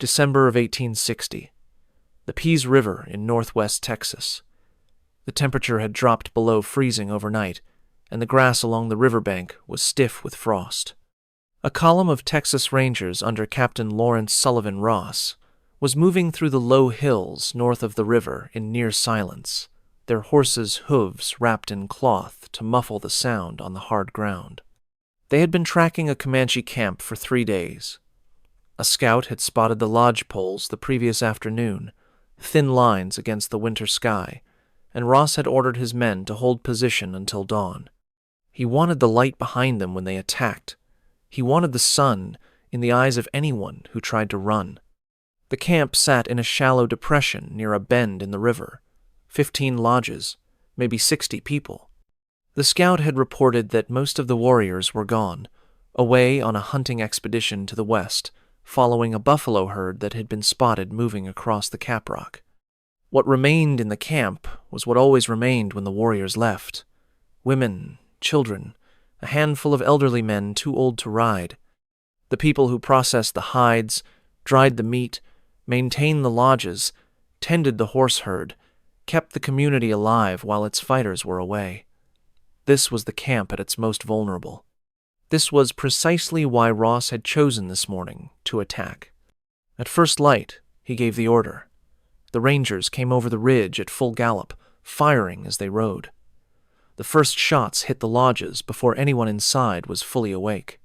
December of 1860. The Pease River in northwest Texas. The temperature had dropped below freezing overnight, and the grass along the riverbank was stiff with frost. A column of Texas Rangers under Captain Lawrence Sullivan Ross was moving through the low hills north of the river in near silence, their horses' hooves wrapped in cloth to muffle the sound on the hard ground. They had been tracking a Comanche camp for 3 days. A scout had spotted the lodge poles the previous afternoon, thin lines against the winter sky, and Ross had ordered his men to hold position until dawn. He wanted the light behind them when they attacked. He wanted the sun in the eyes of anyone who tried to run. The camp sat in a shallow depression near a bend in the river. 15 lodges, maybe 60 people. The scout had reported that most of the warriors were gone, away on a hunting expedition to the west, following a buffalo herd that had been spotted moving across the caprock. What remained in the camp was what always remained when the warriors left: women, children, a handful of elderly men too old to ride. The people who processed the hides, dried the meat, maintained the lodges, tended the horse herd, kept the community alive while its fighters were away. This was the camp at its most vulnerable. This was precisely why Ross had chosen this morning to attack. At first light, he gave the order. The Rangers came over the ridge at full gallop, firing as they rode. The first shots hit the lodges before anyone inside was fully awake.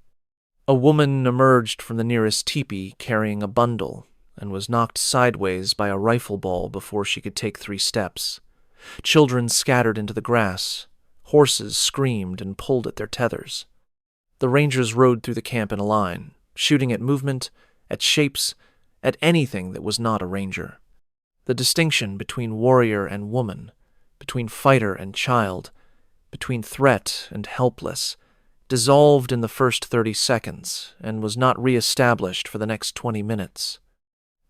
A woman emerged from the nearest teepee carrying a bundle and was knocked sideways by a rifle ball before she could take 3 steps. Children scattered into the grass. Horses screamed and pulled at their tethers. The Rangers rode through the camp in a line, shooting at movement, at shapes, at anything that was not a ranger. The distinction between warrior and woman, between fighter and child, between threat and helpless, dissolved in the first 30 seconds and was not re-established for the next 20 minutes.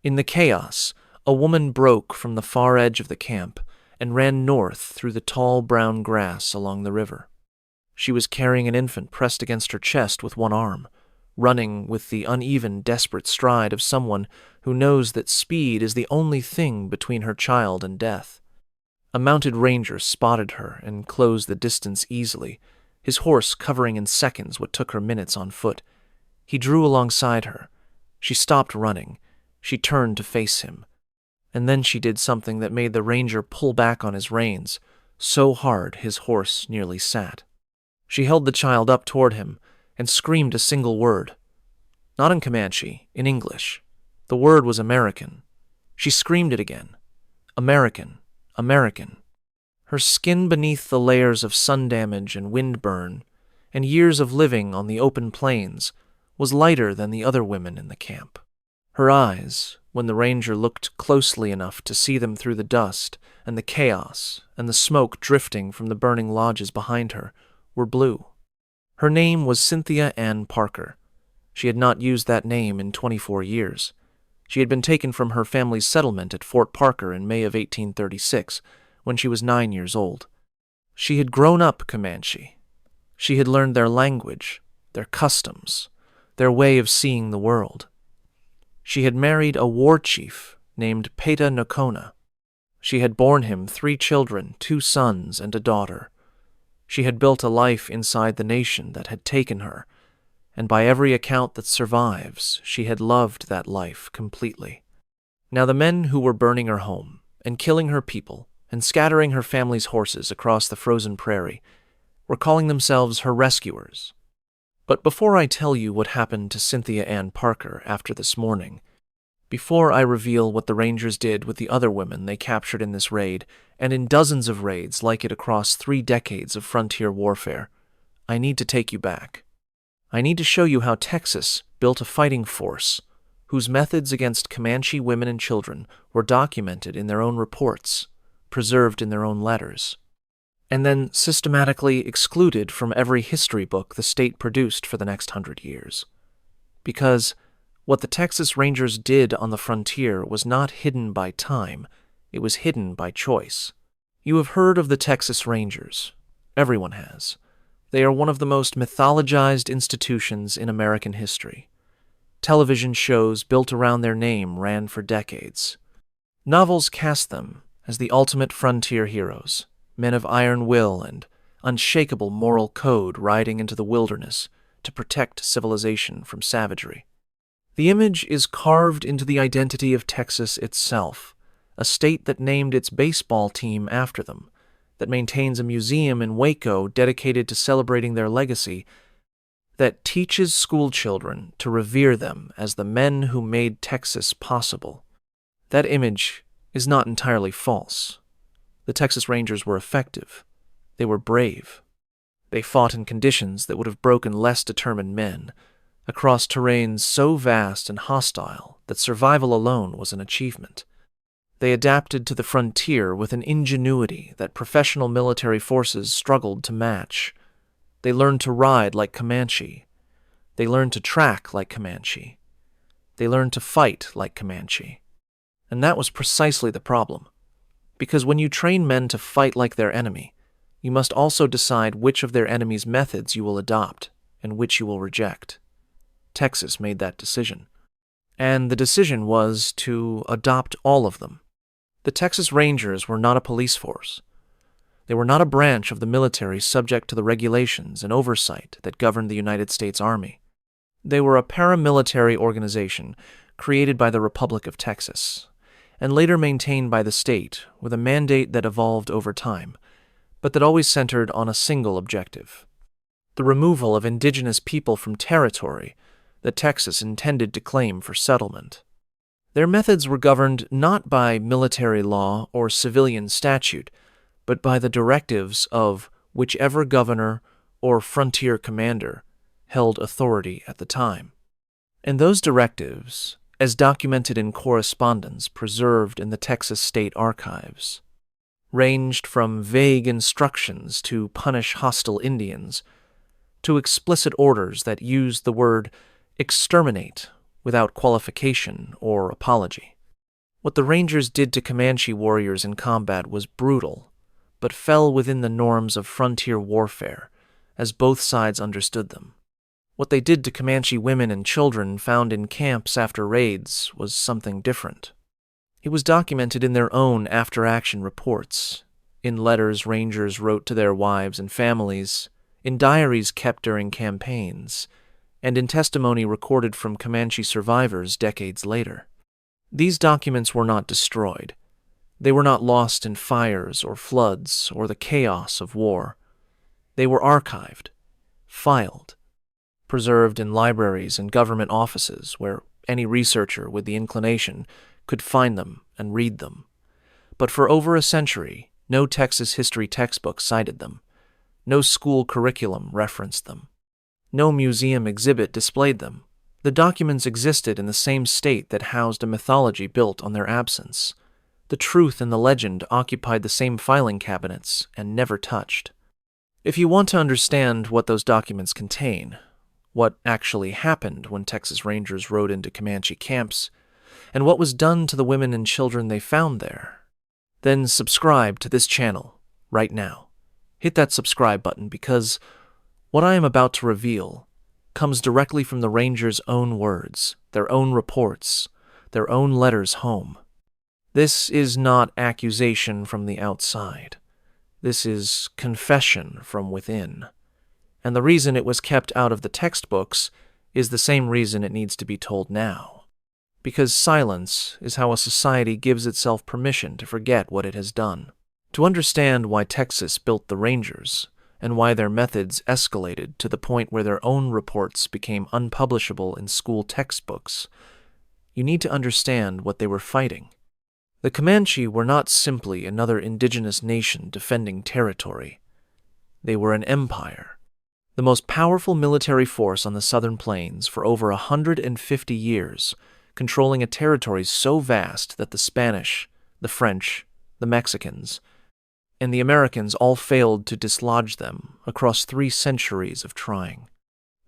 In the chaos, a woman broke from the far edge of the camp and ran north through the tall brown grass along the river. She was carrying an infant pressed against her chest with one arm, running with the uneven, desperate stride of someone who knows that speed is the only thing between her child and death. A mounted ranger spotted her and closed the distance easily, his horse covering in seconds what took her minutes on foot. He drew alongside her. She stopped running. She turned to face him. And then she did something that made the ranger pull back on his reins, so hard his horse nearly sat. She held the child up toward him and screamed a single word. Not in Comanche, in English. The word was American. She screamed it again. American. American. Her skin beneath the layers of sun damage and wind burn, and years of living on the open plains, was lighter than the other women in the camp. Her eyes, when the ranger looked closely enough to see them through the dust and the chaos and the smoke drifting from the burning lodges behind her, were blue. Her name was Cynthia Ann Parker. She had not used that name in 24 years. She had been taken from her family's settlement at Fort Parker in May of 1836, when she was 9 years old. She had grown up Comanche. She had learned their language, their customs, their way of seeing the world. She had married a war chief named Peta Nocona. She had borne him 3 children, 2 sons and a daughter. She had built a life inside the nation that had taken her, and by every account that survives, she had loved that life completely. Now the men who were burning her home, and killing her people, and scattering her family's horses across the frozen prairie, were calling themselves her rescuers. But before I tell you what happened to Cynthia Ann Parker after this morning, before I reveal what the Rangers did with the other women they captured in this raid, and in dozens of raids like it across 3 decades of frontier warfare, I need to take you back. I need to show you how Texas built a fighting force whose methods against Comanche women and children were documented in their own reports, preserved in their own letters, and then systematically excluded from every history book the state produced for the next 100 years. Because what the Texas Rangers did on the frontier was not hidden by time, it was hidden by choice. You have heard of the Texas Rangers. Everyone has. They are one of the most mythologized institutions in American history. Television shows built around their name ran for decades. Novels cast them as the ultimate frontier heroes, men of iron will and unshakable moral code riding into the wilderness to protect civilization from savagery. The image is carved into the identity of Texas itself, a state that named its baseball team after them, that maintains a museum in Waco dedicated to celebrating their legacy, that teaches schoolchildren to revere them as the men who made Texas possible. That image is not entirely false. The Texas Rangers were effective. They were brave. They fought in conditions that would have broken less determined men, across terrains so vast and hostile that survival alone was an achievement. They adapted to the frontier with an ingenuity that professional military forces struggled to match. They learned to ride like Comanche. They learned to track like Comanche. They learned to fight like Comanche. And that was precisely the problem. Because when you train men to fight like their enemy, you must also decide which of their enemy's methods you will adopt and which you will reject. Texas made that decision. And the decision was to adopt all of them. The Texas Rangers were not a police force. They were not a branch of the military subject to the regulations and oversight that governed the United States Army. They were a paramilitary organization created by the Republic of Texas, and later maintained by the state with a mandate that evolved over time, but that always centered on a single objective: the removal of indigenous people from territory that Texas intended to claim for settlement. Their methods were governed not by military law or civilian statute, but by the directives of whichever governor or frontier commander held authority at the time. And those directives, as documented in correspondence preserved in the Texas State Archives, ranged from vague instructions to punish hostile Indians, to explicit orders that used the word exterminate without qualification or apology. What the Rangers did to Comanche warriors in combat was brutal, but fell within the norms of frontier warfare, as both sides understood them. What they did to Comanche women and children found in camps after raids was something different. It was documented in their own after-action reports, in letters Rangers wrote to their wives and families, in diaries kept during campaigns, and in testimony recorded from Comanche survivors decades later. These documents were not destroyed. They were not lost in fires or floods or the chaos of war. They were archived, filed, preserved in libraries and government offices where any researcher with the inclination could find them and read them. But for over a century, no Texas history textbook cited them. No school curriculum referenced them. No museum exhibit displayed them. The documents existed in the same state that housed a mythology built on their absence. The truth and the legend occupied the same filing cabinets and never touched. If you want to understand what those documents contain, what actually happened when Texas Rangers rode into Comanche camps, and what was done to the women and children they found there, then subscribe to this channel right now. Hit that subscribe button because what I am about to reveal comes directly from the Rangers' own words, their own reports, their own letters home. This is not accusation from the outside. This is confession from within. And the reason it was kept out of the textbooks is the same reason it needs to be told now. Because silence is how a society gives itself permission to forget what it has done. To understand why Texas built the Rangers, and why their methods escalated to the point where their own reports became unpublishable in school textbooks, you need to understand what they were fighting. The Comanche were not simply another indigenous nation defending territory. They were an empire, the most powerful military force on the southern plains for over 150 years, controlling a territory so vast that the Spanish, the French, the Mexicans, and the Americans all failed to dislodge them across 3 centuries of trying.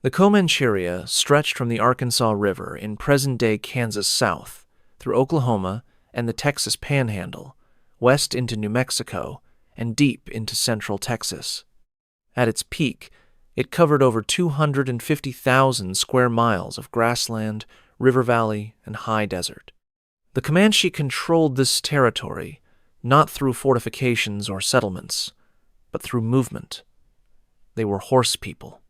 The Comancheria stretched from the Arkansas River in present-day Kansas south, through Oklahoma and the Texas Panhandle, west into New Mexico, and deep into central Texas. At its peak, It covered over 250,000 square miles of grassland, river valley, and high desert. The Comanche controlled this territory not through fortifications or settlements, but through movement. They were horse people.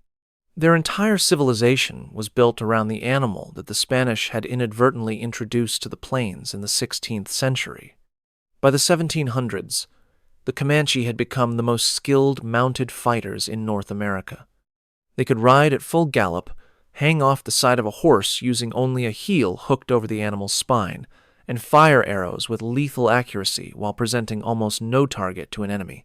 Their entire civilization was built around the animal that the Spanish had inadvertently introduced to the plains in the 16th century. By the 1700s, the Comanche had become the most skilled mounted fighters in North America. They could ride at full gallop, hang off the side of a horse using only a heel hooked over the animal's spine, and fire arrows with lethal accuracy while presenting almost no target to an enemy.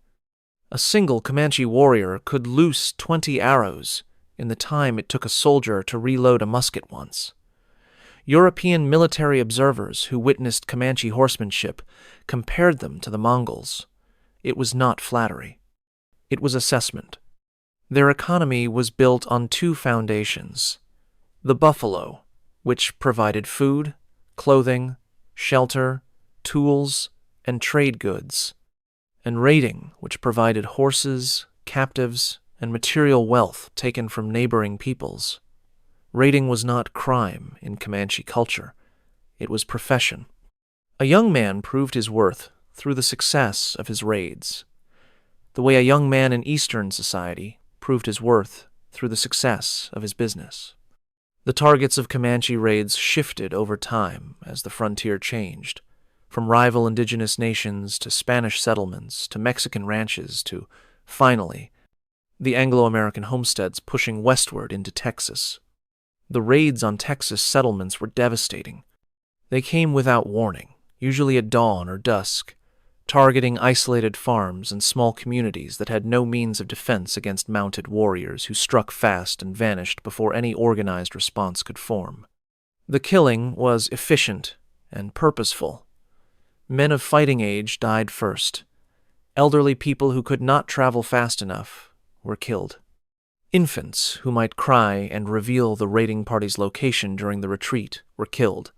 A single Comanche warrior could loose 20 arrows in the time it took a soldier to reload a musket once. European military observers who witnessed Comanche horsemanship compared them to the Mongols. It was not flattery. It was assessment. Their economy was built on two foundations: the buffalo, which provided food, clothing, shelter, tools, and trade goods, and raiding, which provided horses, captives, and material wealth taken from neighboring peoples. Raiding was not crime in Comanche culture. It was profession. A young man proved his worth through the success of his raids, the way a young man in Eastern society proved his worth through the success of his business. The targets of Comanche raids shifted over time as the frontier changed, from rival indigenous nations to Spanish settlements to Mexican ranches to, finally, the Anglo-American homesteads pushing westward into Texas. The raids on Texas settlements were devastating. They came without warning, usually at dawn or dusk, targeting isolated farms and small communities that had no means of defense against mounted warriors who struck fast and vanished before any organized response could form. The killing was efficient and purposeful. Men of fighting age died first. Elderly people who could not travel fast enough were killed. Infants who might cry and reveal the raiding party's location during the retreat were killed.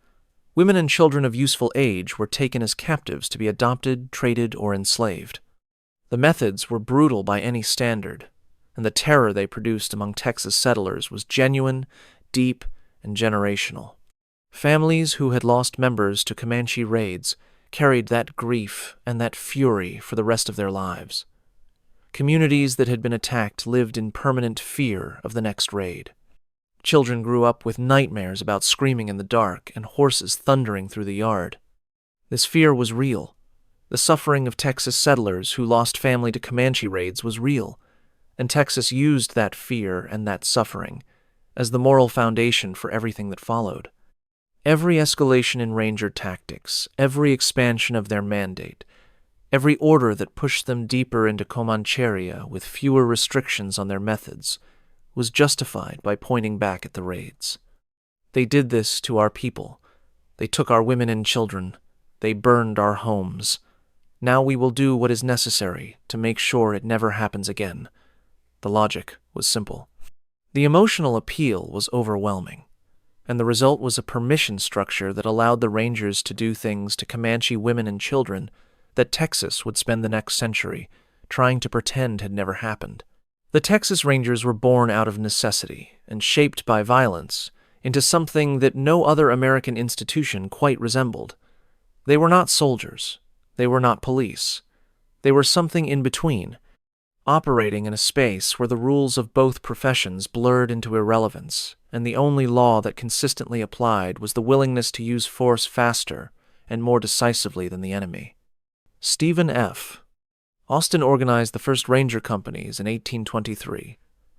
Women and children of useful age were taken as captives to be adopted, traded, or enslaved. The methods were brutal by any standard, and the terror they produced among Texas settlers was genuine, deep, and generational. Families who had lost members to Comanche raids carried that grief and that fury for the rest of their lives. Communities that had been attacked lived in permanent fear of the next raid. Children grew up with nightmares about screaming in the dark and horses thundering through the yard. This fear was real. The suffering of Texas settlers who lost family to Comanche raids was real, and Texas used that fear and that suffering as the moral foundation for everything that followed. Every escalation in Ranger tactics, every expansion of their mandate, every order that pushed them deeper into Comancheria with fewer restrictions on their methods, was justified by pointing back at the raids. They did this to our people. They took our women and children. They burned our homes. Now we will do what is necessary to make sure it never happens again. The logic was simple. The emotional appeal was overwhelming, and the result was a permission structure that allowed the Rangers to do things to Comanche women and children that Texas would spend the next century trying to pretend had never happened. The Texas Rangers were born out of necessity and shaped by violence into something that no other American institution quite resembled. They were not soldiers. They were not police. They were something in between, operating in a space where the rules of both professions blurred into irrelevance, and the only law that consistently applied was the willingness to use force faster and more decisively than the enemy. Stephen F. Austin organized the first Ranger companies in 1823,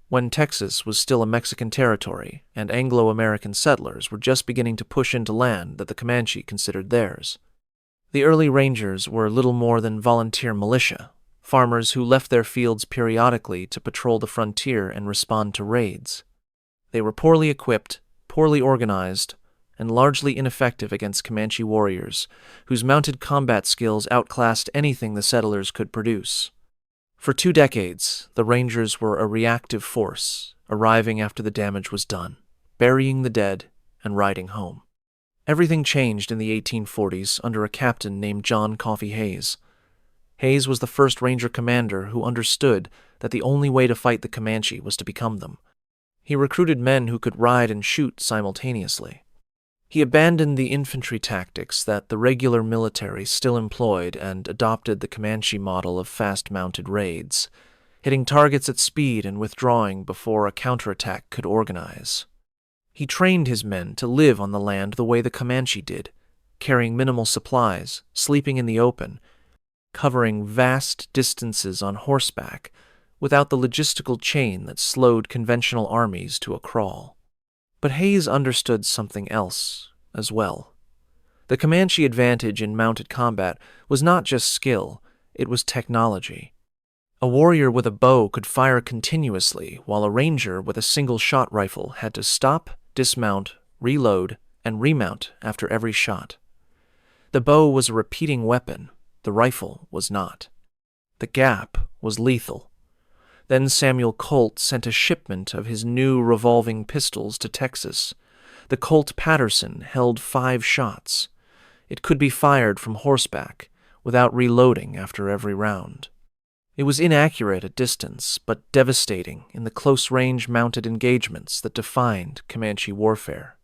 when Texas was still a Mexican territory and Anglo-American settlers were just beginning to push into land that the Comanche considered theirs. The early Rangers were little more than volunteer militia, farmers who left their fields periodically to patrol the frontier and respond to raids. They were poorly equipped, poorly organized, and largely ineffective against Comanche warriors, whose mounted combat skills outclassed anything the settlers could produce. For 2 decades, the Rangers were a reactive force, arriving after the damage was done, burying the dead, and riding home. Everything changed in the 1840s under a captain named John Coffee Hayes. Hayes was the first Ranger commander who understood that the only way to fight the Comanche was to become them. He recruited men who could ride and shoot simultaneously. He abandoned the infantry tactics that the regular military still employed and adopted the Comanche model of fast-mounted raids, hitting targets at speed and withdrawing before a counterattack could organize. He trained his men to live on the land the way the Comanche did, carrying minimal supplies, sleeping in the open, covering vast distances on horseback without the logistical chain that slowed conventional armies to a crawl. But Hayes understood something else as well. The Comanche advantage in mounted combat was not just skill, it was technology. A warrior with a bow could fire continuously, while a ranger with a single-shot rifle had to stop, dismount, reload, and remount after every shot. The bow was a repeating weapon, the rifle was not. The gap was lethal. Then Samuel Colt sent a shipment of his new revolving pistols to Texas. The Colt Patterson held 5 shots. It could be fired from horseback, without reloading after every round. It was inaccurate at distance, but devastating in the close-range mounted engagements that defined Comanche warfare.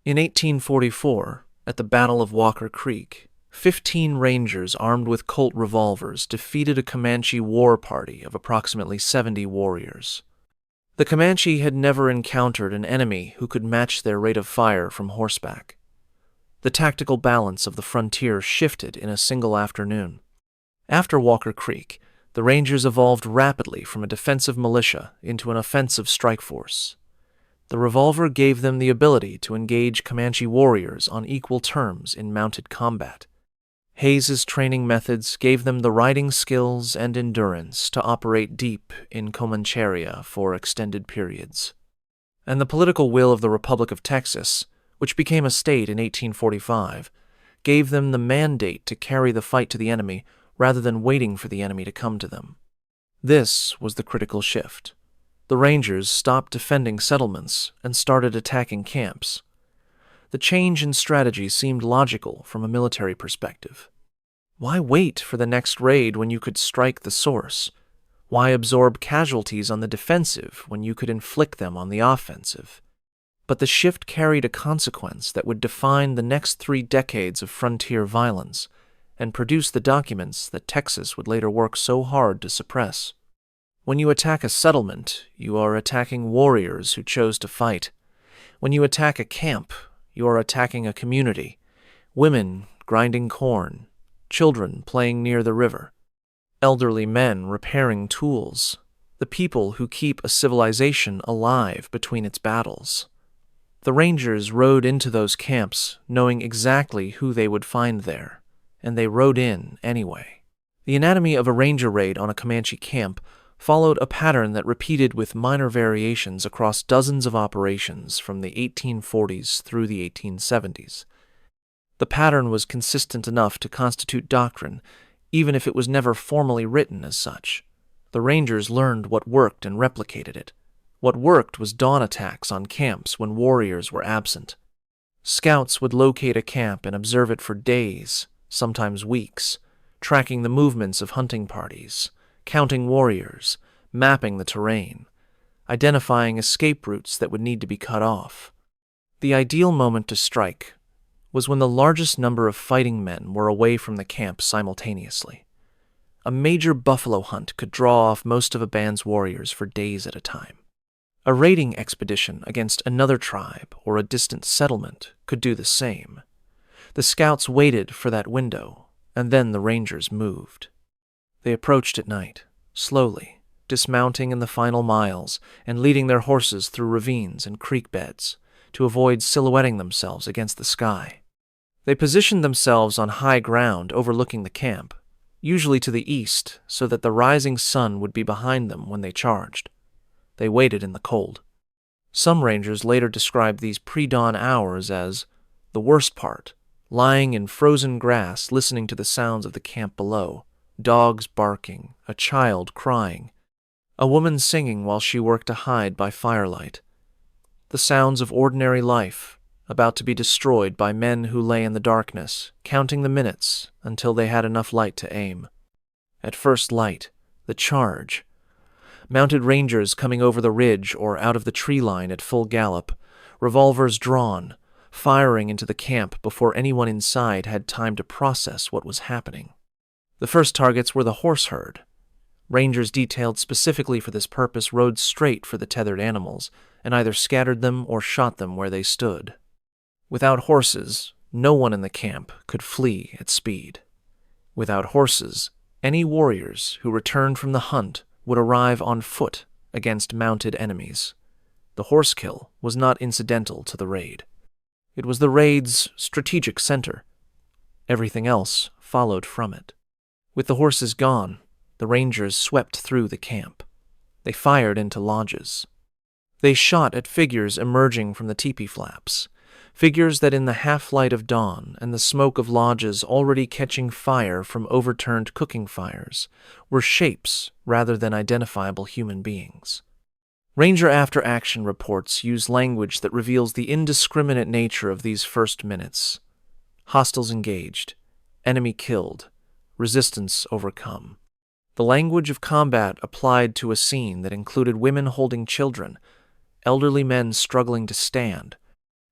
In 1844, at the Battle of Walker Creek, 15 Rangers armed with Colt revolvers defeated a Comanche war party of approximately 70 warriors. The Comanche had never encountered an enemy who could match their rate of fire from horseback. The tactical balance of the frontier shifted in a single afternoon. After Walker Creek, the Rangers evolved rapidly from a defensive militia into an offensive strike force. The revolver gave them the ability to engage Comanche warriors on equal terms in mounted combat. Hayes's training methods gave them the riding skills and endurance to operate deep in Comancheria for extended periods. And the political will of the Republic of Texas, which became a state in 1845, gave them the mandate to carry the fight to the enemy rather than waiting for the enemy to come to them. This was the critical shift. The Rangers stopped defending settlements and started attacking camps. The change in strategy seemed logical from a military perspective. Why wait for the next raid when you could strike the source? Why absorb casualties on the defensive when you could inflict them on the offensive? But the shift carried a consequence that would define the next 3 decades of frontier violence and produce the documents that Texas would later work so hard to suppress. When you attack a settlement, you are attacking warriors who chose to fight. When you attack a camp, you are attacking a community, women grinding corn, children playing near the river, elderly men repairing tools, the people who keep a civilization alive between its battles. The Rangers rode into those camps knowing exactly who they would find there, and they rode in anyway. The anatomy of a Ranger raid on a Comanche camp followed a pattern that repeated with minor variations across dozens of operations from the 1840s through the 1870s. The pattern was consistent enough to constitute doctrine, even if it was never formally written as such. The Rangers learned what worked and replicated it. What worked was dawn attacks on camps when warriors were absent. Scouts would locate a camp and observe it for days, sometimes weeks, tracking the movements of hunting parties, counting warriors, mapping the terrain, identifying escape routes that would need to be cut off. The ideal moment to strike was when the largest number of fighting men were away from the camp simultaneously. A major buffalo hunt could draw off most of a band's warriors for days at a time. A raiding expedition against another tribe or a distant settlement could do the same. The scouts waited for that window, and then the Rangers moved. They approached at night, slowly, dismounting in the final miles and leading their horses through ravines and creek beds to avoid silhouetting themselves against the sky. They positioned themselves on high ground overlooking the camp, usually to the east, so that the rising sun would be behind them when they charged. They waited in the cold. Some Rangers later described these pre-dawn hours as the worst part, lying in frozen grass listening to the sounds of the camp below, dogs barking, a child crying, a woman singing while she worked to hide by firelight. The sounds of ordinary life, about to be destroyed by men who lay in the darkness, counting the minutes until they had enough light to aim. At first light, the charge, Mounted rangers coming over the ridge or out of the tree line at full gallop, revolvers drawn, firing into the camp before anyone inside had time to process what was happening. The first targets were the horse herd. Rangers detailed specifically for this purpose rode straight for the tethered animals and either scattered them or shot them where they stood. Without horses, no one in the camp could flee at speed. Without horses, any warriors who returned from the hunt would arrive on foot against mounted enemies. The horse kill was not incidental to the raid. It was the raid's strategic center. Everything else followed from it. With the horses gone, the rangers swept through the camp. They fired into lodges. They shot at figures emerging from the teepee flaps, figures that in the half-light of dawn and the smoke of lodges already catching fire from overturned cooking fires were shapes rather than identifiable human beings. Ranger After Action reports use language that reveals the indiscriminate nature of these first minutes. Hostiles engaged, enemy killed, resistance overcome. The language of combat applied to a scene that included women holding children, elderly men struggling to stand,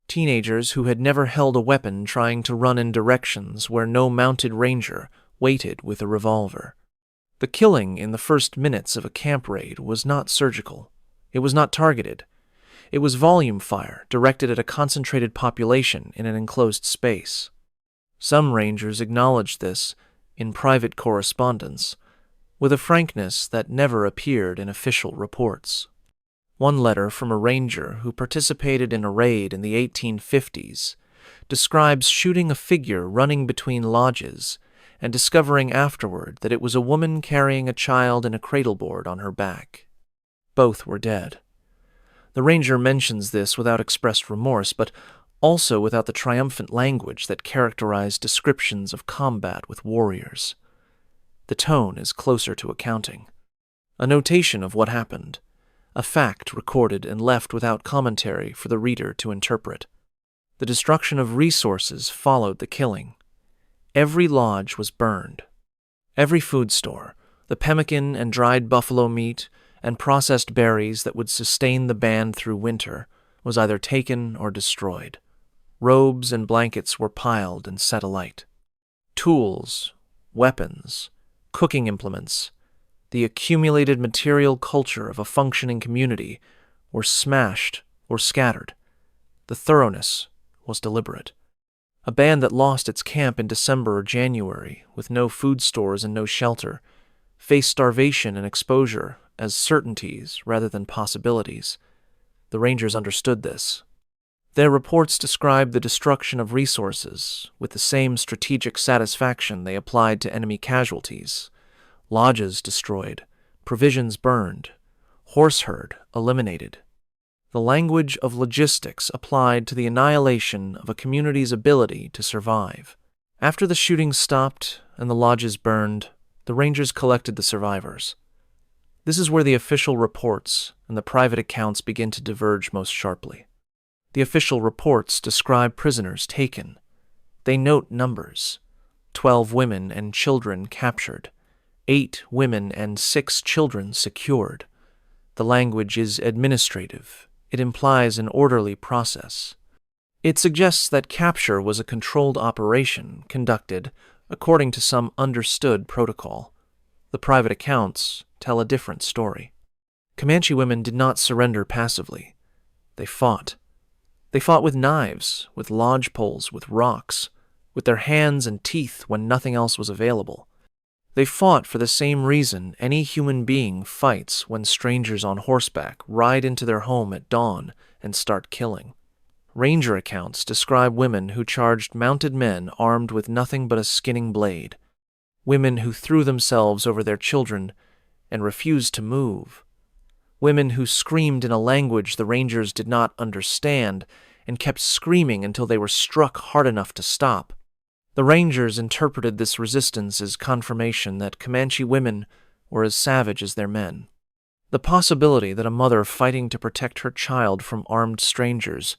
teenagers who had never held a weapon trying to run in directions where no mounted ranger waited with a revolver. The killing in the first minutes of a camp raid was not surgical. It was not targeted. It was volume fire directed at a concentrated population in an enclosed space. Some rangers acknowledged this in private correspondence, with a frankness that never appeared in official reports. One letter from a ranger who participated in a raid in the 1850s describes shooting a figure running between lodges and discovering afterward that it was a woman carrying a child in a cradleboard on her back. Both were dead. The ranger mentions this without expressed remorse, but also without the triumphant language that characterized descriptions of combat with warriors. The tone is closer to accounting. A notation of what happened, a fact recorded and left without commentary for the reader to interpret. The destruction of resources followed the killing. Every lodge was burned. Every food store, the pemmican and dried buffalo meat, and processed berries that would sustain the band through winter, was either taken or destroyed. Robes and blankets were piled and set alight. Tools, weapons, cooking implements, the accumulated material culture of a functioning community were smashed or scattered. The thoroughness was deliberate. A band that lost its camp in December or January, with no food stores and no shelter, faced starvation and exposure as certainties rather than possibilities. The rangers understood this. Their reports described the destruction of resources with the same strategic satisfaction they applied to enemy casualties. Lodges destroyed, provisions burned, horse herd eliminated. The language of logistics applied to the annihilation of a community's ability to survive. After the shooting stopped and the lodges burned, the rangers collected the survivors. This is where the official reports and the private accounts begin to diverge most sharply. The official reports describe prisoners taken. They note numbers: 12 women and children captured, 8 women and 6 children secured. The language is administrative. It implies an orderly process. It suggests that capture was a controlled operation conducted according to some understood protocol. The private accounts tell a different story. Comanche women did not surrender passively. They fought. They fought with knives, with lodge poles, with rocks, with their hands and teeth when nothing else was available. They fought for the same reason any human being fights when strangers on horseback ride into their home at dawn and start killing. Ranger accounts describe women who charged mounted men armed with nothing but a skinning blade, women who threw themselves over their children and refused to move, women who screamed in a language the rangers did not understand and kept screaming until they were struck hard enough to stop. The rangers interpreted this resistance as confirmation that Comanche women were as savage as their men. The possibility that a mother fighting to protect her child from armed strangers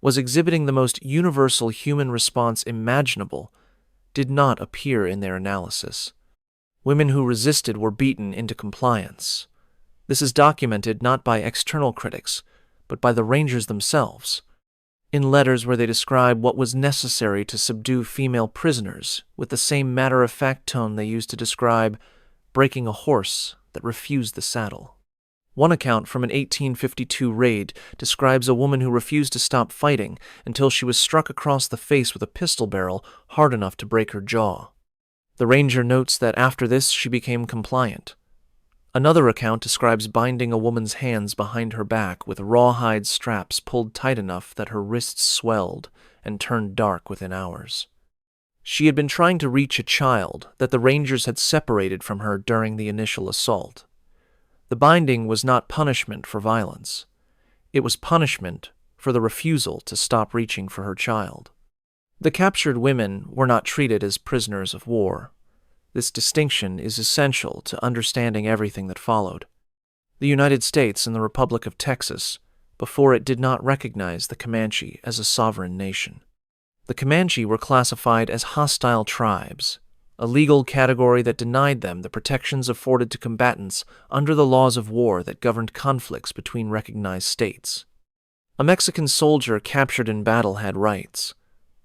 was exhibiting the most universal human response imaginable did not appear in their analysis. Women who resisted were beaten into compliance. This is documented not by external critics, but by the Rangers themselves, in letters where they describe what was necessary to subdue female prisoners with the same matter-of-fact tone they used to describe breaking a horse that refused the saddle. One account from an 1852 raid describes a woman who refused to stop fighting until she was struck across the face with a pistol barrel hard enough to break her jaw. The ranger notes that after this she became compliant. Another account describes binding a woman's hands behind her back with rawhide straps pulled tight enough that her wrists swelled and turned dark within hours. She had been trying to reach a child that the rangers had separated from her during the initial assault. The binding was not punishment for violence. It was punishment for the refusal to stop reaching for her child. The captured women were not treated as prisoners of war. This distinction is essential to understanding everything that followed. The United States and the Republic of Texas, before it did not recognize the Comanche as a sovereign nation. The Comanche were classified as hostile tribes, a legal category that denied them the protections afforded to combatants under the laws of war that governed conflicts between recognized states. A Mexican soldier captured in battle had rights.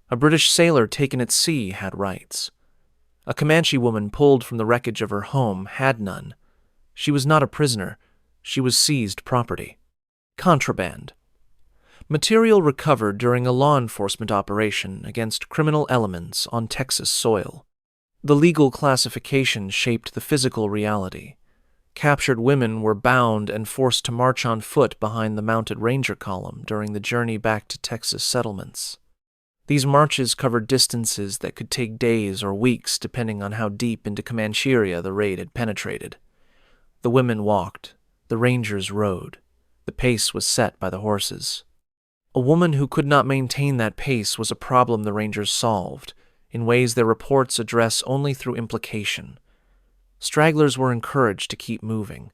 A British sailor taken at sea had rights. A Comanche woman pulled from the wreckage of her home had none. She was not a prisoner. She was seized property. Contraband. Material recovered during a law enforcement operation against criminal elements on Texas soil. The legal classification shaped the physical reality. Captured women were bound and forced to march on foot behind the mounted ranger column during the journey back to Texas settlements. These marches covered distances that could take days or weeks depending on how deep into Comancheria the raid had penetrated. The women walked, the rangers rode. The pace was set by the horses. A woman who could not maintain that pace was a problem the rangers solved, in ways their reports address only through implication. Stragglers were encouraged to keep moving.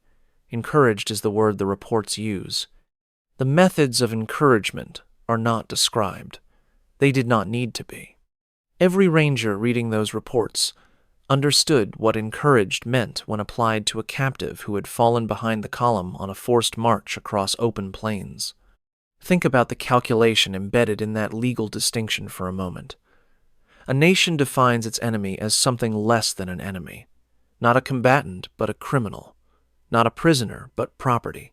Encouraged is the word the reports use. The methods of encouragement are not described. They did not need to be. Every ranger reading those reports understood what encouraged meant when applied to a captive who had fallen behind the column on a forced march across open plains. Think about the calculation embedded in that legal distinction for a moment. A nation defines its enemy as something less than an enemy, not a combatant but a criminal, not a prisoner but property.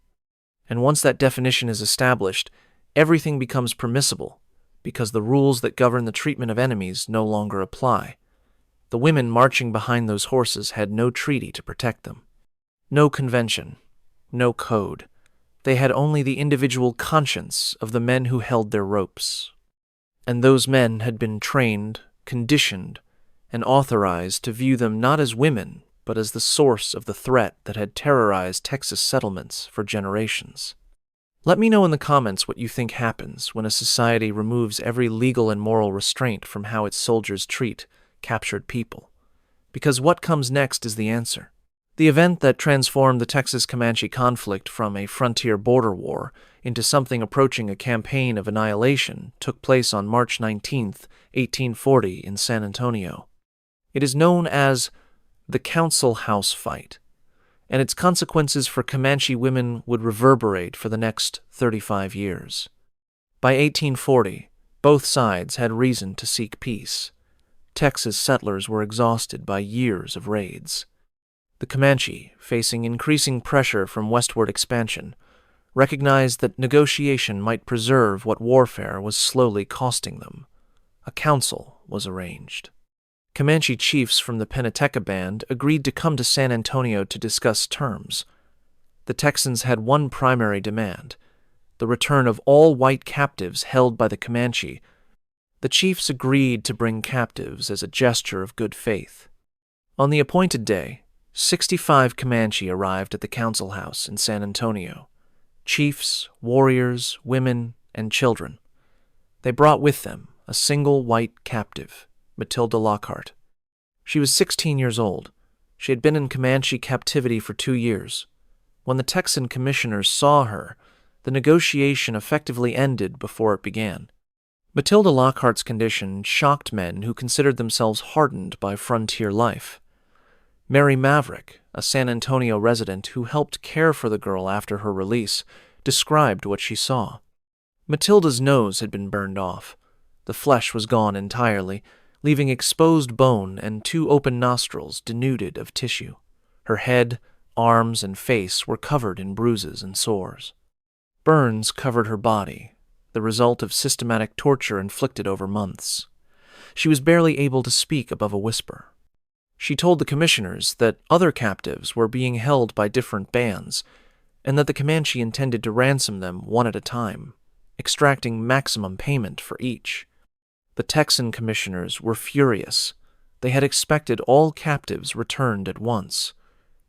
And once that definition is established, everything becomes permissible, because the rules that govern the treatment of enemies no longer apply. The women marching behind those horses had no treaty to protect them. No convention, no code. They had only the individual conscience of the men who held their ropes. And those men had been trained, conditioned, and authorized to view them not as women, but as the source of the threat that had terrorized Texas settlements for generations. Let me know in the comments what you think happens when a society removes every legal and moral restraint from how its soldiers treat captured people. Because what comes next is the answer. The event that transformed the Texas Comanche conflict from a frontier border war into something approaching a campaign of annihilation took place on March 19, 1840 in San Antonio. It is known as the Council House Fight, and its consequences for Comanche women would reverberate for the next 35 years. By 1840, both sides had reason to seek peace. Texas settlers were exhausted by years of raids. The Comanche, facing increasing pressure from westward expansion, recognized that negotiation might preserve what warfare was slowly costing them. A council was arranged. Comanche chiefs from the Penateca Band agreed to come to San Antonio to discuss terms. The Texans had one primary demand: the return of all white captives held by the Comanche. The chiefs agreed to bring captives as a gesture of good faith. On the appointed day, 65 Comanche arrived at the council house in San Antonio. Chiefs, warriors, women, and children. They brought with them a single white captive, Matilda Lockhart. She was 16 years old. She had been in Comanche captivity for 2 years. When the Texan commissioners saw her, the negotiation effectively ended before it began. Matilda Lockhart's condition shocked men who considered themselves hardened by frontier life. Mary Maverick, a San Antonio resident who helped care for the girl after her release, described what she saw. Matilda's nose had been burned off. The flesh was gone entirely, leaving exposed bone and 2 open nostrils denuded of tissue. Her head, arms, and face were covered in bruises and sores. Burns covered her body, the result of systematic torture inflicted over months. She was barely able to speak above a whisper. She told the commissioners that other captives were being held by different bands, and that the Comanche intended to ransom them one at a time, extracting maximum payment for each. The Texan commissioners were furious. They had expected all captives returned at once.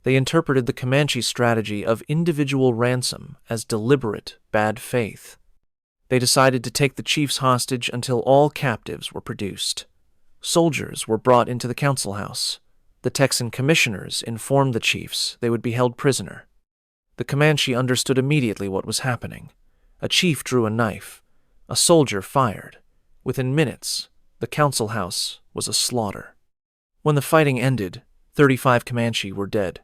They interpreted the Comanche strategy of individual ransom as deliberate bad faith. They decided to take the chiefs hostage until all captives were produced. Soldiers were brought into the council house. The Texan commissioners informed the chiefs they would be held prisoner. The Comanche understood immediately what was happening. A chief drew a knife. A soldier fired. Within minutes, the council house was a slaughter. When the fighting ended, 35 Comanche were dead.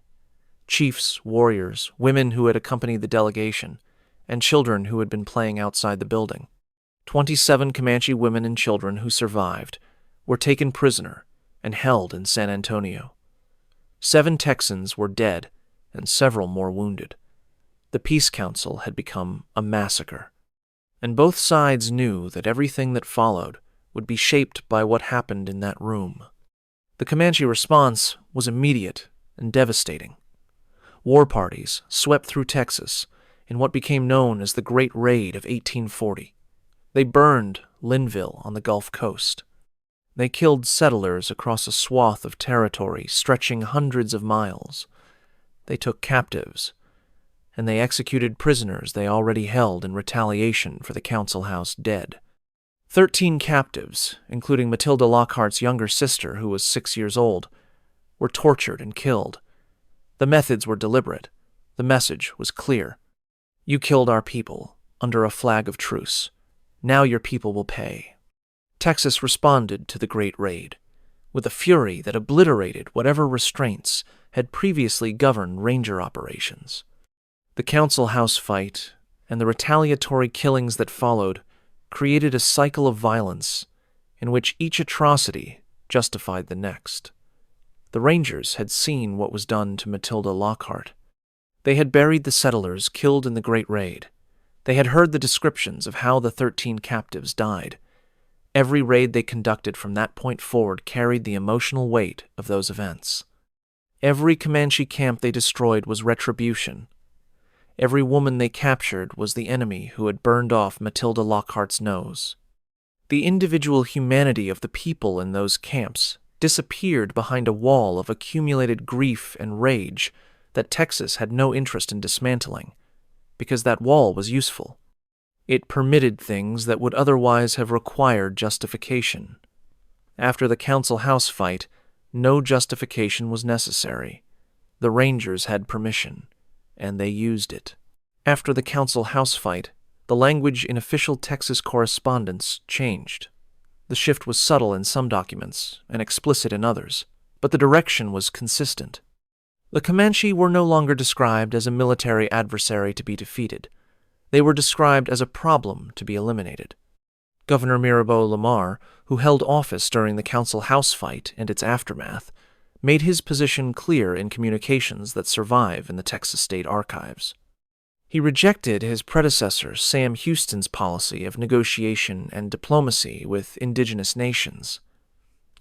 Chiefs, warriors, women who had accompanied the delegation, and children who had been playing outside the building. 27 Comanche women and children who survived were taken prisoner and held in San Antonio. 7 Texans were dead and several more wounded. The Peace Council had become a massacre, and both sides knew that everything that followed would be shaped by what happened in that room. The Comanche response was immediate and devastating. War parties swept through Texas in what became known as the Great Raid of 1840. They burned Linville on the Gulf Coast. They killed settlers across a swath of territory stretching hundreds of miles. They took captives, and they executed prisoners they already held in retaliation for the council house dead. 13 captives, including Matilda Lockhart's younger sister, who was 6 years old, were tortured and killed. The methods were deliberate. The message was clear. You killed our people under a flag of truce. Now your people will pay. Texas responded to the Great Raid with a fury that obliterated whatever restraints had previously governed ranger operations. The council house fight and the retaliatory killings that followed created a cycle of violence in which each atrocity justified the next. The Rangers had seen what was done to Matilda Lockhart. They had buried the settlers killed in the Great Raid. They had heard the descriptions of how the 13 captives died. Every raid they conducted from that point forward carried the emotional weight of those events. Every Comanche camp they destroyed was retribution. Every woman they captured was the enemy who had burned off Matilda Lockhart's nose. The individual humanity of the people in those camps disappeared behind a wall of accumulated grief and rage that Texas had no interest in dismantling, because that wall was useful. It permitted things that would otherwise have required justification. After the council house fight, no justification was necessary. The Rangers had permission, and they used it. After the council house fight, the language in official Texas correspondence changed. The shift was subtle in some documents and explicit in others, but the direction was consistent. The Comanche were no longer described as a military adversary to be defeated. They were described as a problem to be eliminated. Governor Mirabeau Lamar, who held office during the council house fight and its aftermath, made his position clear in communications that survive in the Texas State Archives. He rejected his predecessor Sam Houston's policy of negotiation and diplomacy with indigenous nations.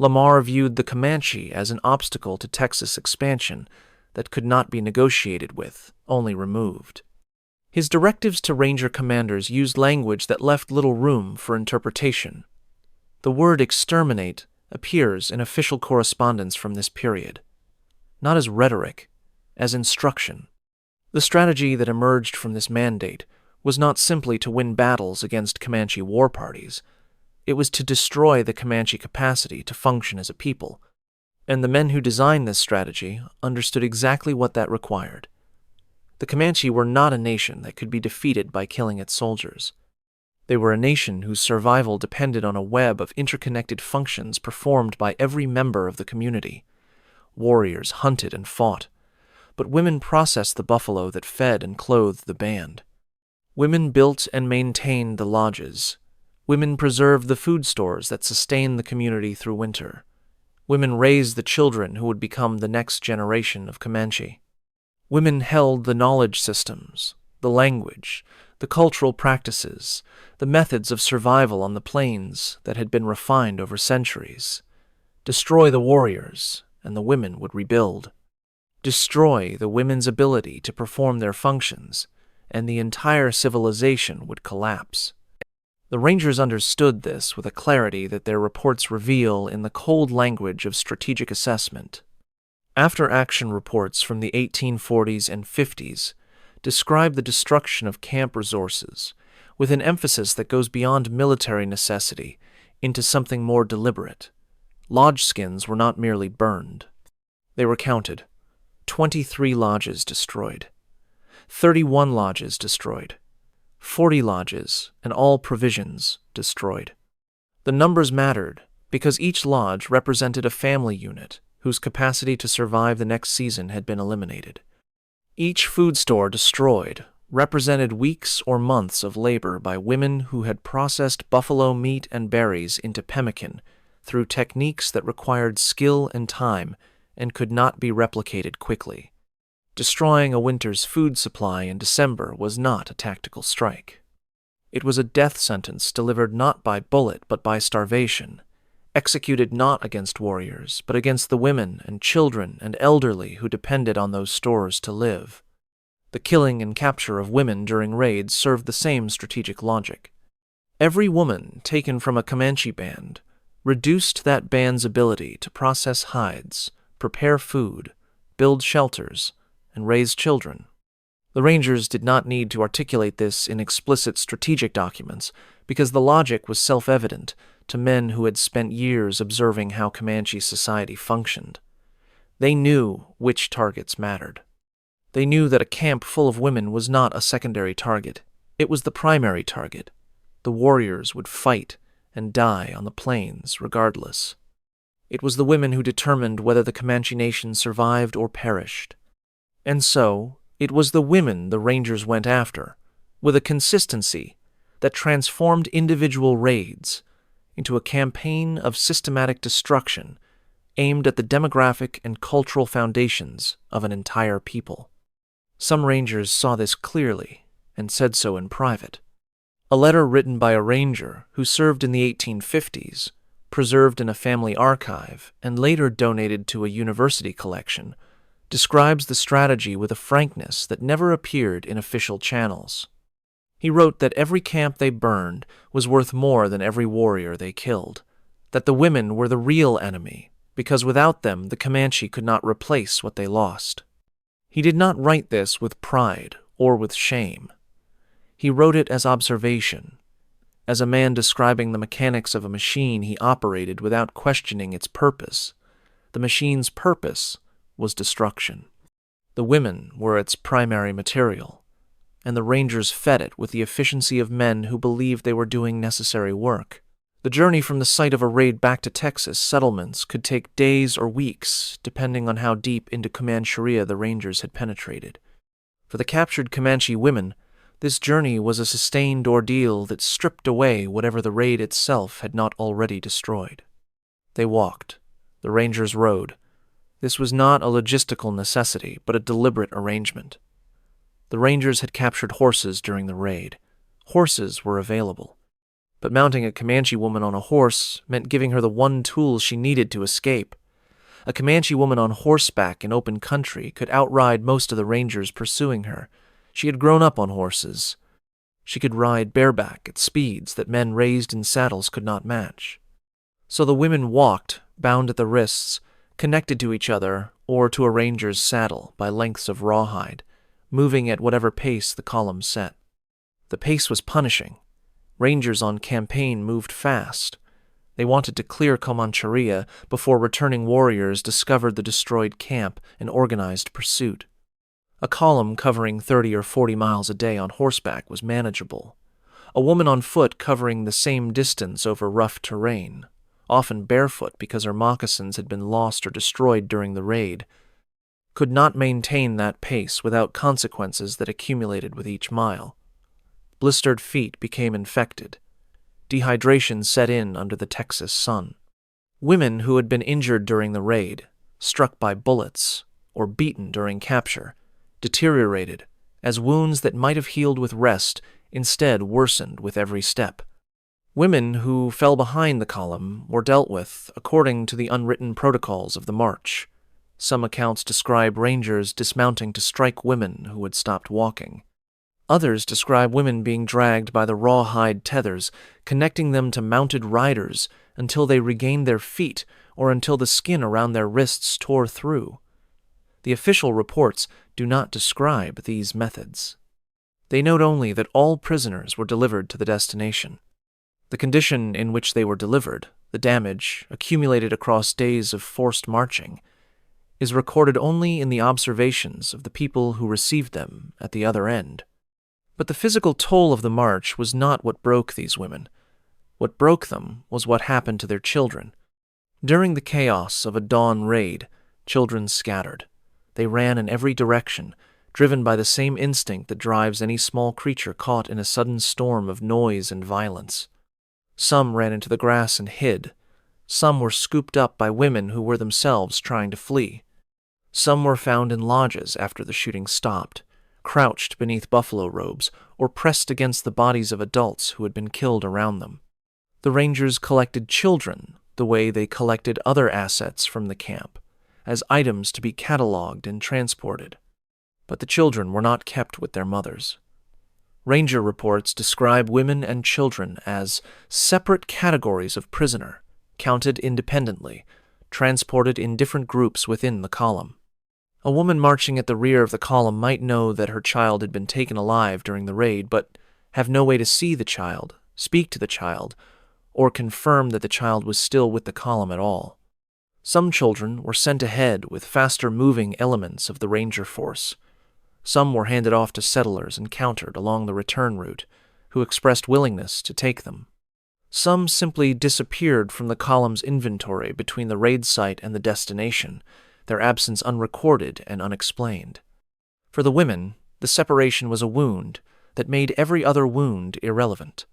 Lamar viewed the Comanche as an obstacle to Texas expansion that could not be negotiated with, only removed. His directives to Ranger commanders used language that left little room for interpretation. The word exterminate appears in official correspondence from this period, not as rhetoric, as instruction. The strategy that emerged from this mandate was not simply to win battles against Comanche war parties. It was to destroy the Comanche capacity to function as a people, and the men who designed this strategy understood exactly what that required. The Comanche were not a nation that could be defeated by killing its soldiers. They were a nation whose survival depended on a web of interconnected functions performed by every member of the community. warriors hunted and fought, but women processed the buffalo that fed and clothed the band. Women built and maintained the lodges. Women preserved the food stores that sustained the community through winter. Women raised the children who would become the next generation of Comanche. Women held the knowledge systems, the language, the cultural practices, the methods of survival on the plains that had been refined over centuries. Destroy the warriors, and the women would rebuild. Destroy the women's ability to perform their functions, and the entire civilization would collapse. The Rangers understood this with a clarity that their reports reveal in the cold language of strategic assessment. After-action reports from the 1840s and 50s describe the destruction of camp resources, with an emphasis that goes beyond military necessity into something more deliberate. Lodge skins were not merely burned. They were counted. 23 lodges destroyed. 31 lodges destroyed. 40 lodges and all provisions destroyed. The numbers mattered because each lodge represented a family unit whose capacity to survive the next season had been eliminated. Each food store destroyed represented weeks or months of labor by women who had processed buffalo meat and berries into pemmican through techniques that required skill and time and could not be replicated quickly. Destroying a winter's food supply in December was not a tactical strike. It was a death sentence delivered not by bullet but by starvation, executed not against warriors but against the women and children and elderly who depended on those stores to live. The killing and capture of women during raids served the same strategic logic. Every woman taken from a Comanche band reduced that band's ability to process hides, prepare food, build shelters, and raise children. The Rangers did not need to articulate this in explicit strategic documents because the logic was self-evident to men who had spent years observing how Comanche society functioned. They knew which targets mattered. They knew that a camp full of women was not a secondary target. It was the primary target. The warriors would fight and die on the plains regardless. It was the women who determined whether the Comanche nation survived or perished. And so, it was the women the Rangers went after, with a consistency that transformed individual raids into a campaign of systematic destruction aimed at the demographic and cultural foundations of an entire people. Some Rangers saw this clearly and said so in private. A letter written by a ranger who served in the 1850s, preserved in a family archive and later donated to a university collection, describes the strategy with a frankness that never appeared in official channels. He wrote that every camp they burned was worth more than every warrior they killed, that the women were the real enemy, because without them the Comanche could not replace what they lost. He did not write this with pride or with shame. He wrote it as observation, as a man describing the mechanics of a machine he operated without questioning its purpose. The machine's purpose was destruction. The women were its primary material, and the Rangers fed it with the efficiency of men who believed they were doing necessary work. The journey from the site of a raid back to Texas settlements could take days or weeks, depending on how deep into Comancheria the Rangers had penetrated. For the captured Comanche women, this journey was a sustained ordeal that stripped away whatever the raid itself had not already destroyed. They walked. The Rangers rode. This was not a logistical necessity, but a deliberate arrangement. The Rangers had captured horses during the raid. Horses were available. But mounting a Comanche woman on a horse meant giving her the one tool she needed to escape. A Comanche woman on horseback in open country could outride most of the Rangers pursuing her. She had grown up on horses. She could ride bareback at speeds that men raised in saddles could not match. So the women walked, bound at the wrists, connected to each other or to a ranger's saddle by lengths of rawhide, moving at whatever pace the column set. The pace was punishing. Rangers on campaign moved fast. They wanted to clear Comancheria before returning warriors discovered the destroyed camp and organized pursuit. A column covering 30 or 40 miles a day on horseback was manageable. A woman on foot covering the same distance over rough terrain, often barefoot because her moccasins had been lost or destroyed during the raid, could not maintain that pace without consequences that accumulated with each mile. Blistered feet became infected. Dehydration set in under the Texas sun. Women who had been injured during the raid, struck by bullets, or beaten during capture, deteriorated as wounds that might have healed with rest instead worsened with every step. Women who fell behind the column were dealt with according to the unwritten protocols of the march. Some accounts describe rangers dismounting to strike women who had stopped walking. Others describe women being dragged by the rawhide tethers, connecting them to mounted riders until they regained their feet or until the skin around their wrists tore through. The official reports do not describe these methods. They note only that all prisoners were delivered to the destination. The condition in which they were delivered, the damage accumulated across days of forced marching, is recorded only in the observations of the people who received them at the other end. But the physical toll of the march was not what broke these women. What broke them was what happened to their children. During the chaos of a dawn raid, children scattered. They ran in every direction, driven by the same instinct that drives any small creature caught in a sudden storm of noise and violence. Some ran into the grass and hid. Some were scooped up by women who were themselves trying to flee. Some were found in lodges after the shooting stopped, crouched beneath buffalo robes or pressed against the bodies of adults who had been killed around them. The Rangers collected children the way they collected other assets from the camp, as items to be cataloged and transported. But the children were not kept with their mothers. Ranger reports describe women and children as separate categories of prisoner, counted independently, transported in different groups within the column. A woman marching at the rear of the column might know that her child had been taken alive during the raid, but have no way to see the child, speak to the child, or confirm that the child was still with the column at all. Some children were sent ahead with faster-moving elements of the Ranger force. Some were handed off to settlers encountered along the return route, who expressed willingness to take them. Some simply disappeared from the column's inventory between the raid site and the destination, their absence unrecorded and unexplained. For the women, the separation was a wound that made every other wound irrelevant.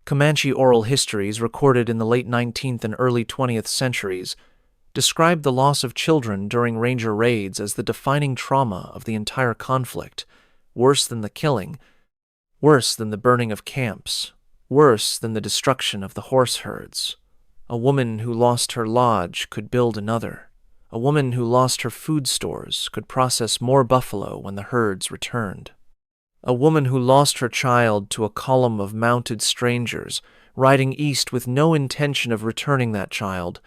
Comanche oral histories recorded in the late 19th and early 20th centuries described the loss of children during Ranger raids as the defining trauma of the entire conflict, worse than the killing, worse than the burning of camps, worse than the destruction of the horse herds. A woman who lost her lodge could build another. A woman who lost her food stores could process more buffalo when the herds returned. A woman who lost her child to a column of mounted strangers, riding east with no intention of returning that child,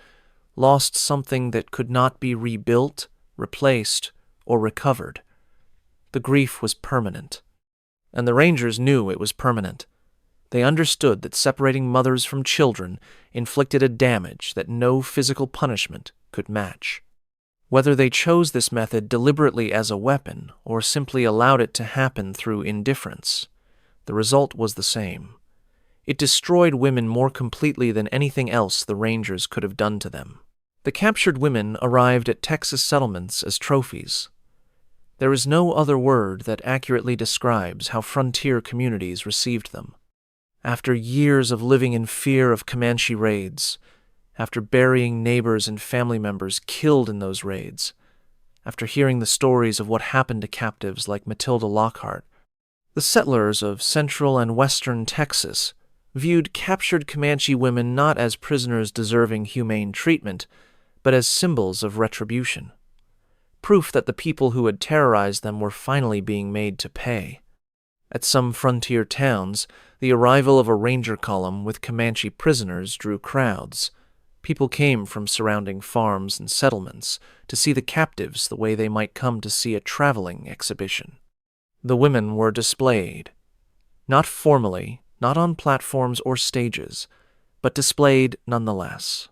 lost something that could not be rebuilt, replaced, or recovered. The grief was permanent, and the Rangers knew it was permanent. They understood that separating mothers from children inflicted a damage that no physical punishment could match. Whether they chose this method deliberately as a weapon or simply allowed it to happen through indifference, the result was the same. It destroyed women more completely than anything else the Rangers could have done to them. The captured women arrived at Texas settlements as trophies. There is no other word that accurately describes how frontier communities received them. After years of living in fear of Comanche raids, after burying neighbors and family members killed in those raids, after hearing the stories of what happened to captives like Matilda Lockhart, the settlers of central and western Texas viewed captured Comanche women not as prisoners deserving humane treatment, but as symbols of retribution, proof that the people who had terrorized them were finally being made to pay. At some frontier towns, the arrival of a ranger column with Comanche prisoners drew crowds. People came from surrounding farms and settlements to see the captives the way they might come to see a traveling exhibition. The women were displayed, not formally, not on platforms or stages, but displayed nonetheless.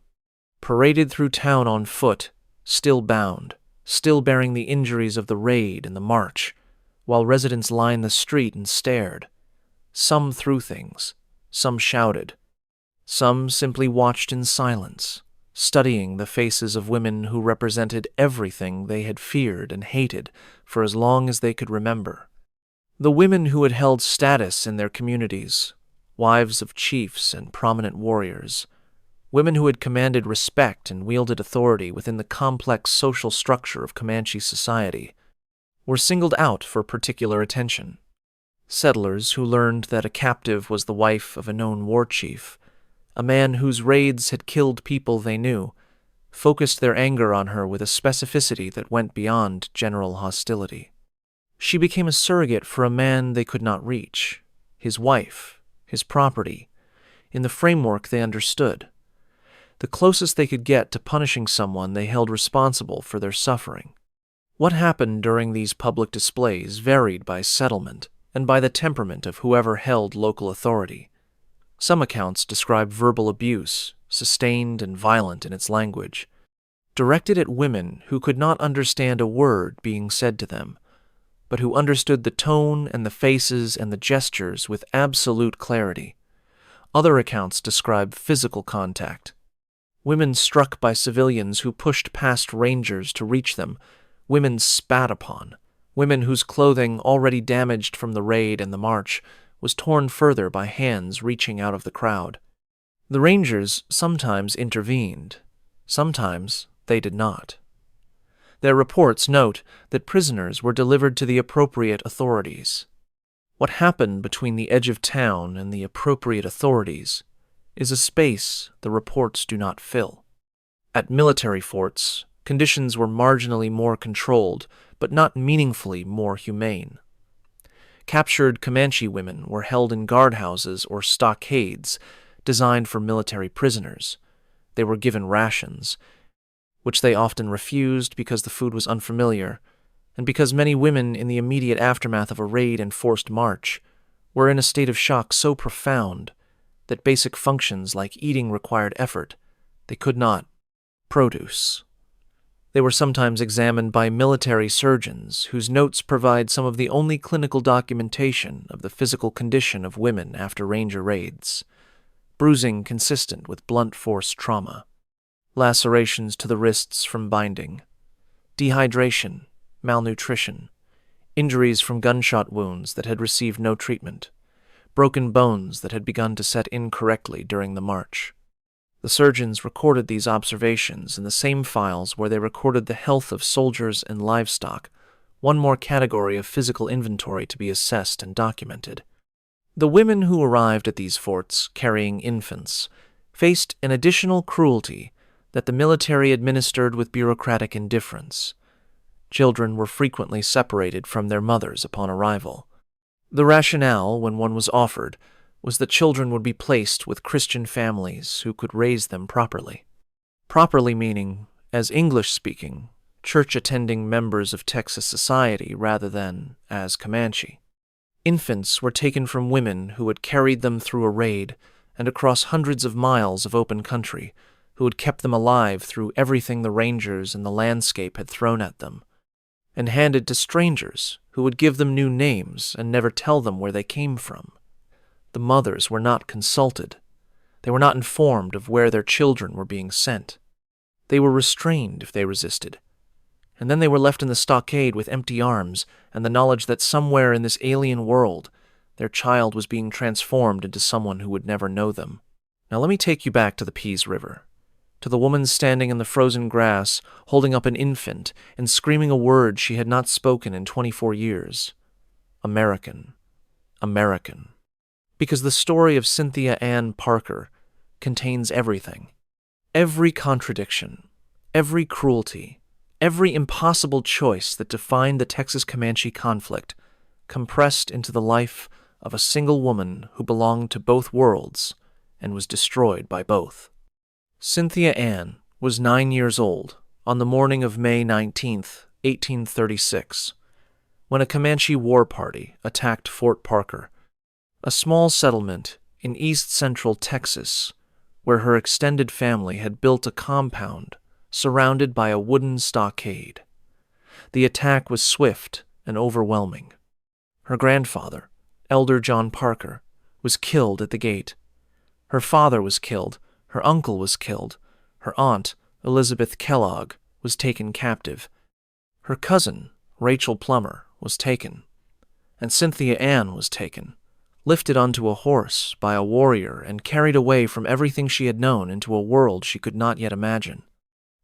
Paraded through town on foot, still bound, still bearing the injuries of the raid and the march, while residents lined the street and stared. Some threw things, some shouted. Some simply watched in silence, studying the faces of women who represented everything they had feared and hated for as long as they could remember. The women who had held status in their communities, wives of chiefs and prominent warriors, women who had commanded respect and wielded authority within the complex social structure of Comanche society, were singled out for particular attention. Settlers who learned that a captive was the wife of a known war chief, a man whose raids had killed people they knew, focused their anger on her with a specificity that went beyond general hostility. She became a surrogate for a man they could not reach, his wife, his property, in the framework they understood, the closest they could get to punishing someone they held responsible for their suffering. What happened during these public displays varied by settlement and by the temperament of whoever held local authority. Some accounts describe verbal abuse, sustained and violent in its language, directed at women who could not understand a word being said to them, but who understood the tone and the faces and the gestures with absolute clarity. Other accounts describe physical contact. Women struck by civilians who pushed past rangers to reach them, women spat upon, women whose clothing, already damaged from the raid and the march, was torn further by hands reaching out of the crowd. The rangers sometimes intervened, sometimes they did not. Their reports note that prisoners were delivered to the appropriate authorities. What happened between the edge of town and the appropriate authorities is a space the reports do not fill. At military forts, conditions were marginally more controlled, but not meaningfully more humane. Captured Comanche women were held in guardhouses or stockades designed for military prisoners. They were given rations, which they often refused because the food was unfamiliar, and because many women in the immediate aftermath of a raid and forced march were in a state of shock so profound that basic functions like eating required effort they could not produce. They were sometimes examined by military surgeons whose notes provide some of the only clinical documentation of the physical condition of women after ranger raids: bruising consistent with blunt force trauma, lacerations to the wrists from binding, dehydration, malnutrition, injuries from gunshot wounds that had received no treatment, broken bones that had begun to set incorrectly during the march. The surgeons recorded these observations in the same files where they recorded the health of soldiers and livestock, one more category of physical inventory to be assessed and documented. The women who arrived at these forts carrying infants faced an additional cruelty that the military administered with bureaucratic indifference. Children were frequently separated from their mothers upon arrival. The rationale, when one was offered, was that children would be placed with Christian families who could raise them properly. Properly meaning, as English-speaking, church-attending members of Texas society rather than as Comanche. Infants were taken from women who had carried them through a raid and across hundreds of miles of open country, who had kept them alive through everything the rangers and the landscape had thrown at them, and handed to strangers who would give them new names and never tell them where they came from. The mothers were not consulted. They were not informed of where their children were being sent. They were restrained if they resisted. And then they were left in the stockade with empty arms and the knowledge that somewhere in this alien world, their child was being transformed into someone who would never know them. Now let me take you back to the Pease River, to the woman standing in the frozen grass, holding up an infant and screaming a word she had not spoken in 24 years. American. American. Because the story of Cynthia Ann Parker contains everything. Every contradiction, every cruelty, every impossible choice that defined the Texas Comanche conflict, compressed into the life of a single woman who belonged to both worlds and was destroyed by both. Cynthia Ann was 9 years old on the morning of May 19th, 1836, when a Comanche war party attacked Fort Parker, a small settlement in east-central Texas, where her extended family had built a compound surrounded by a wooden stockade. The attack was swift and overwhelming. Her grandfather, Elder John Parker, was killed at the gate. Her father was killed, her uncle was killed, her aunt, Elizabeth Kellogg, was taken captive. Her cousin, Rachel Plummer, was taken, and Cynthia Ann was taken, lifted onto a horse by a warrior and carried away from everything she had known into a world she could not yet imagine.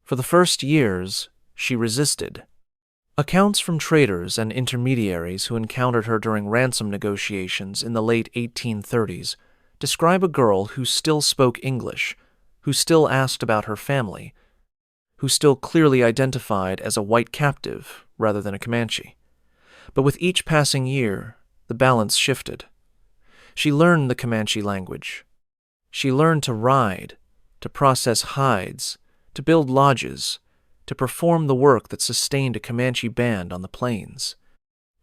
For the first years, she resisted. Accounts from traders and intermediaries who encountered her during ransom negotiations in the late 1830s describe a girl who still spoke English, who still asked about her family, who still clearly identified as a white captive rather than a Comanche. But with each passing year, the balance shifted. She learned the Comanche language. She learned to ride, to process hides, to build lodges, to perform the work that sustained a Comanche band on the plains.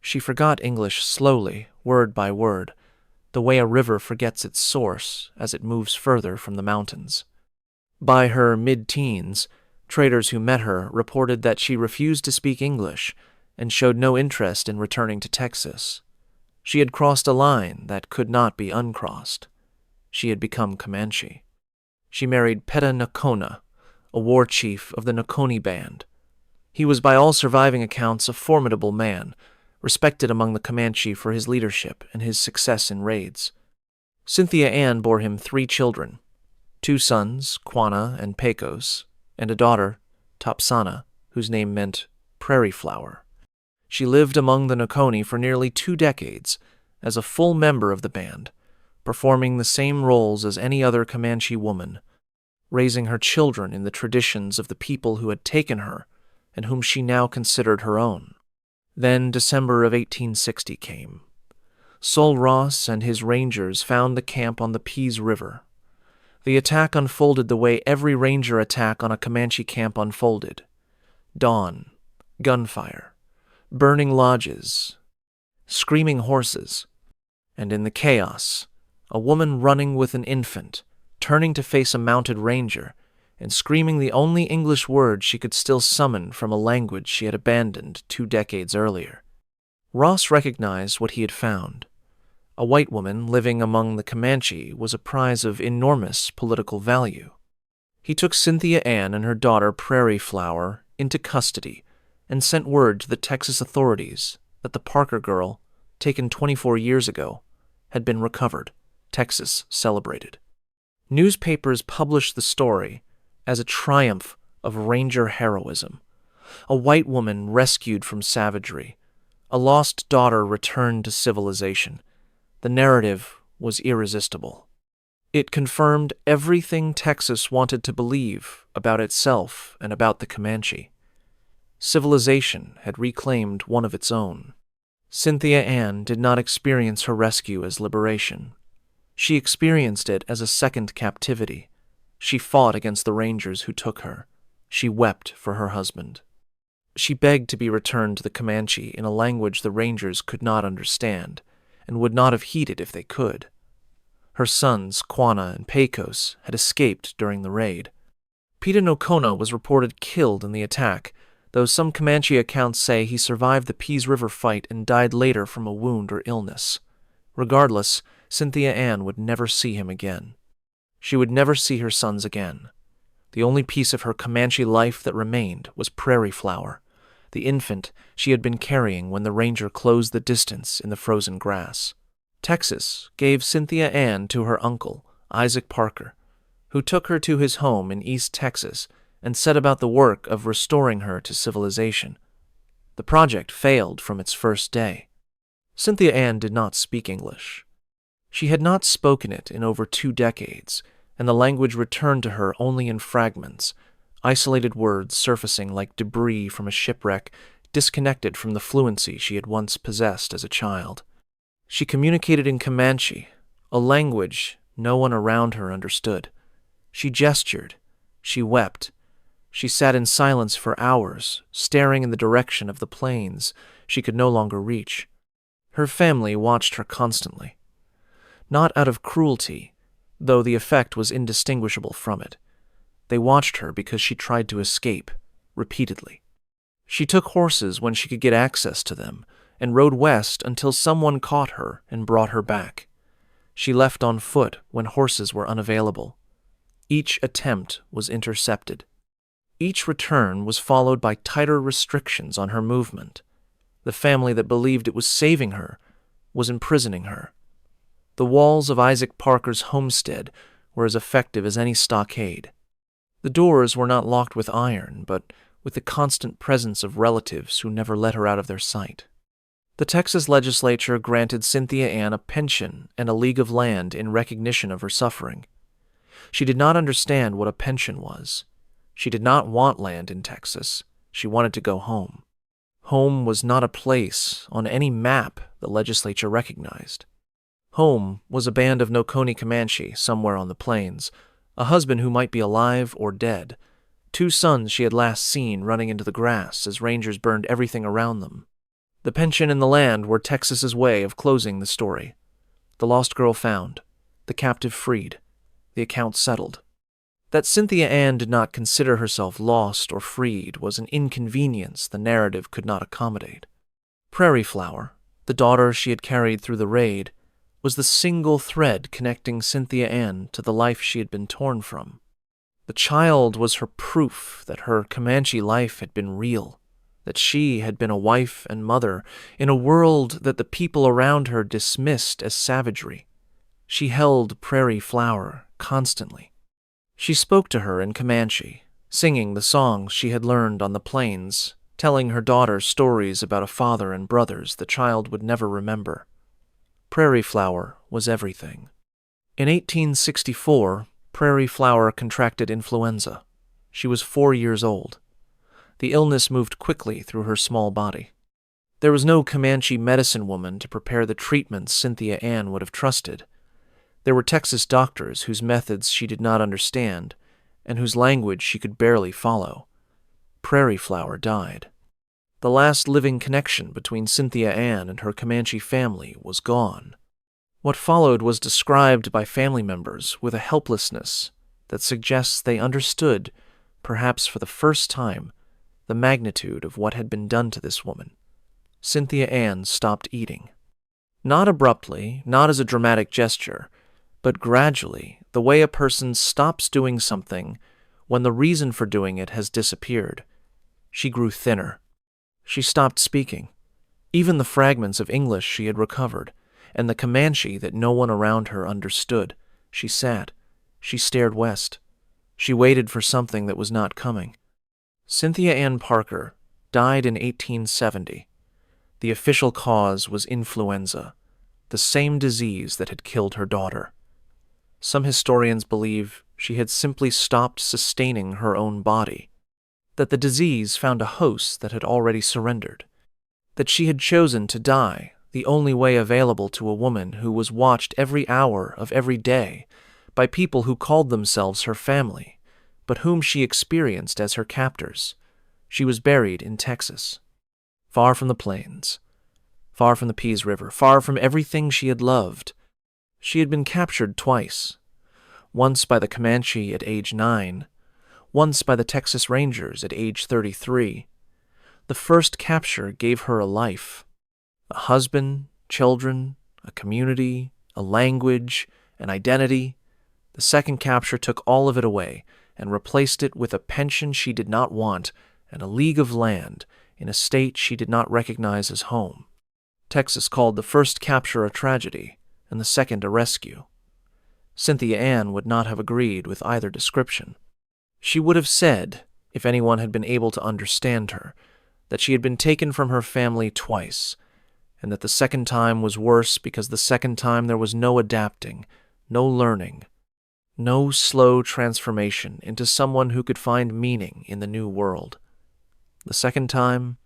She forgot English slowly, word by word, the way a river forgets its source as it moves further from the mountains. By her mid-teens, traders who met her reported that she refused to speak English and showed no interest in returning to Texas. She had crossed a line that could not be uncrossed. She had become Comanche. She married Peta Nakona, a war chief of the Nakoni Band. He was by all surviving accounts a formidable man, respected among the Comanche for his leadership and his success in raids. Cynthia Ann bore him 3 children, 2 sons, Quanah and Pecos, and a daughter, Topsana, whose name meant prairie flower. She lived among the Nakoni for nearly 2 decades as a full member of the band, performing the same roles as any other Comanche woman, raising her children in the traditions of the people who had taken her and whom she now considered her own. Then December of 1860 came. Sol Ross and his rangers found the camp on the Pease River. The attack unfolded the way every ranger attack on a Comanche camp unfolded. Dawn, gunfire, burning lodges, screaming horses, and in the chaos, a woman running with an infant, turning to face a mounted ranger, and screaming the only English word she could still summon from a language she had abandoned 2 decades earlier. Ross recognized what he had found. A white woman living among the Comanche was a prize of enormous political value. He took Cynthia Ann and her daughter Prairie Flower into custody and sent word to the Texas authorities that the Parker girl, taken 24 years ago, had been recovered. Texas celebrated. Newspapers published the story as a triumph of ranger heroism. A white woman rescued from savagery. A lost daughter returned to civilization. The narrative was irresistible. It confirmed everything Texas wanted to believe about itself and about the Comanche. Civilization had reclaimed one of its own. Cynthia Ann did not experience her rescue as liberation. She experienced it as a second captivity. She fought against the rangers who took her. She wept for her husband. She begged to be returned to the Comanche in a language the rangers could not understand, and would not have heeded if they could. Her sons, Quanah and Pecos, had escaped during the raid. Peta Nakona was reported killed in the attack, though some Comanche accounts say he survived the Pease River fight and died later from a wound or illness. Regardless, Cynthia Ann would never see him again. She would never see her sons again. The only piece of her Comanche life that remained was Prairie Flower, the infant she had been carrying when the ranger closed the distance in the frozen grass. Texas gave Cynthia Ann to her uncle, Isaac Parker, who took her to his home in East Texas and set about the work of restoring her to civilization. The project failed from its first day. Cynthia Ann did not speak English. She had not spoken it in over 2 decades, and the language returned to her only in fragments, isolated words surfacing like debris from a shipwreck, disconnected from the fluency she had once possessed as a child. She communicated in Comanche, a language no one around her understood. She gestured. She wept. She sat in silence for hours, staring in the direction of the plains she could no longer reach. Her family watched her constantly. Not out of cruelty, though the effect was indistinguishable from it. They watched her because she tried to escape, repeatedly. She took horses when she could get access to them, and rode west until someone caught her and brought her back. She left on foot when horses were unavailable. Each attempt was intercepted. Each return was followed by tighter restrictions on her movement. The family that believed it was saving her was imprisoning her. The walls of Isaac Parker's homestead were as effective as any stockade. The doors were not locked with iron, but with the constant presence of relatives who never let her out of their sight. The Texas legislature granted Cynthia Ann a pension and a league of land in recognition of her suffering. She did not understand what a pension was. She did not want land in Texas. She wanted to go home. Home was not a place on any map the legislature recognized. Home was a band of Noconi Comanche somewhere on the plains, a husband who might be alive or dead, 2 sons she had last seen running into the grass as rangers burned everything around them. The pension and the land were Texas's way of closing the story. The lost girl found, the captive freed, the account settled. That Cynthia Ann did not consider herself lost or freed was an inconvenience the narrative could not accommodate. Prairie Flower, the daughter she had carried through the raid, was the single thread connecting Cynthia Ann to the life she had been torn from. The child was her proof that her Comanche life had been real, that she had been a wife and mother in a world that the people around her dismissed as savagery. She held Prairie Flower constantly. She spoke to her in Comanche, singing the songs she had learned on the plains, telling her daughter stories about a father and brothers the child would never remember. Prairie Flower was everything. In 1864, Prairie Flower contracted influenza. She was 4 years old. The illness moved quickly through her small body. There was no Comanche medicine woman to prepare the treatments Cynthia Ann would have trusted. There were Texas doctors whose methods she did not understand, and whose language she could barely follow. Prairie Flower died. The last living connection between Cynthia Ann and her Comanche family was gone. What followed was described by family members with a helplessness that suggests they understood, perhaps for the first time, the magnitude of what had been done to this woman. Cynthia Ann stopped eating. Not abruptly, not as a dramatic gesture, but gradually, the way a person stops doing something when the reason for doing it has disappeared. She grew thinner. She stopped speaking. Even the fragments of English she had recovered, and the Comanche that no one around her understood. She sat. She stared west. She waited for something that was not coming. Cynthia Ann Parker died in 1870. The official cause was influenza, the same disease that had killed her daughter. Some historians believe she had simply stopped sustaining her own body, that the disease found a host that had already surrendered, that she had chosen to die the only way available to a woman who was watched every hour of every day by people who called themselves her family, but whom she experienced as her captors. She was buried in Texas, far from the plains, far from the Pease River, far from everything she had loved. She had been captured twice, once by the Comanche at age 9, once by the Texas Rangers at age 33. The first capture gave her a life, a husband, children, a community, a language, an identity. The second capture took all of it away and replaced it with a pension she did not want and a league of land in a state she did not recognize as home. Texas called the first capture a tragedy and the second a rescue. Cynthia Ann would not have agreed with either description. She would have said, if anyone had been able to understand her, that she had been taken from her family twice, and that the second time was worse because the second time there was no adapting, no learning, no slow transformation into someone who could find meaning in the new world. The second time,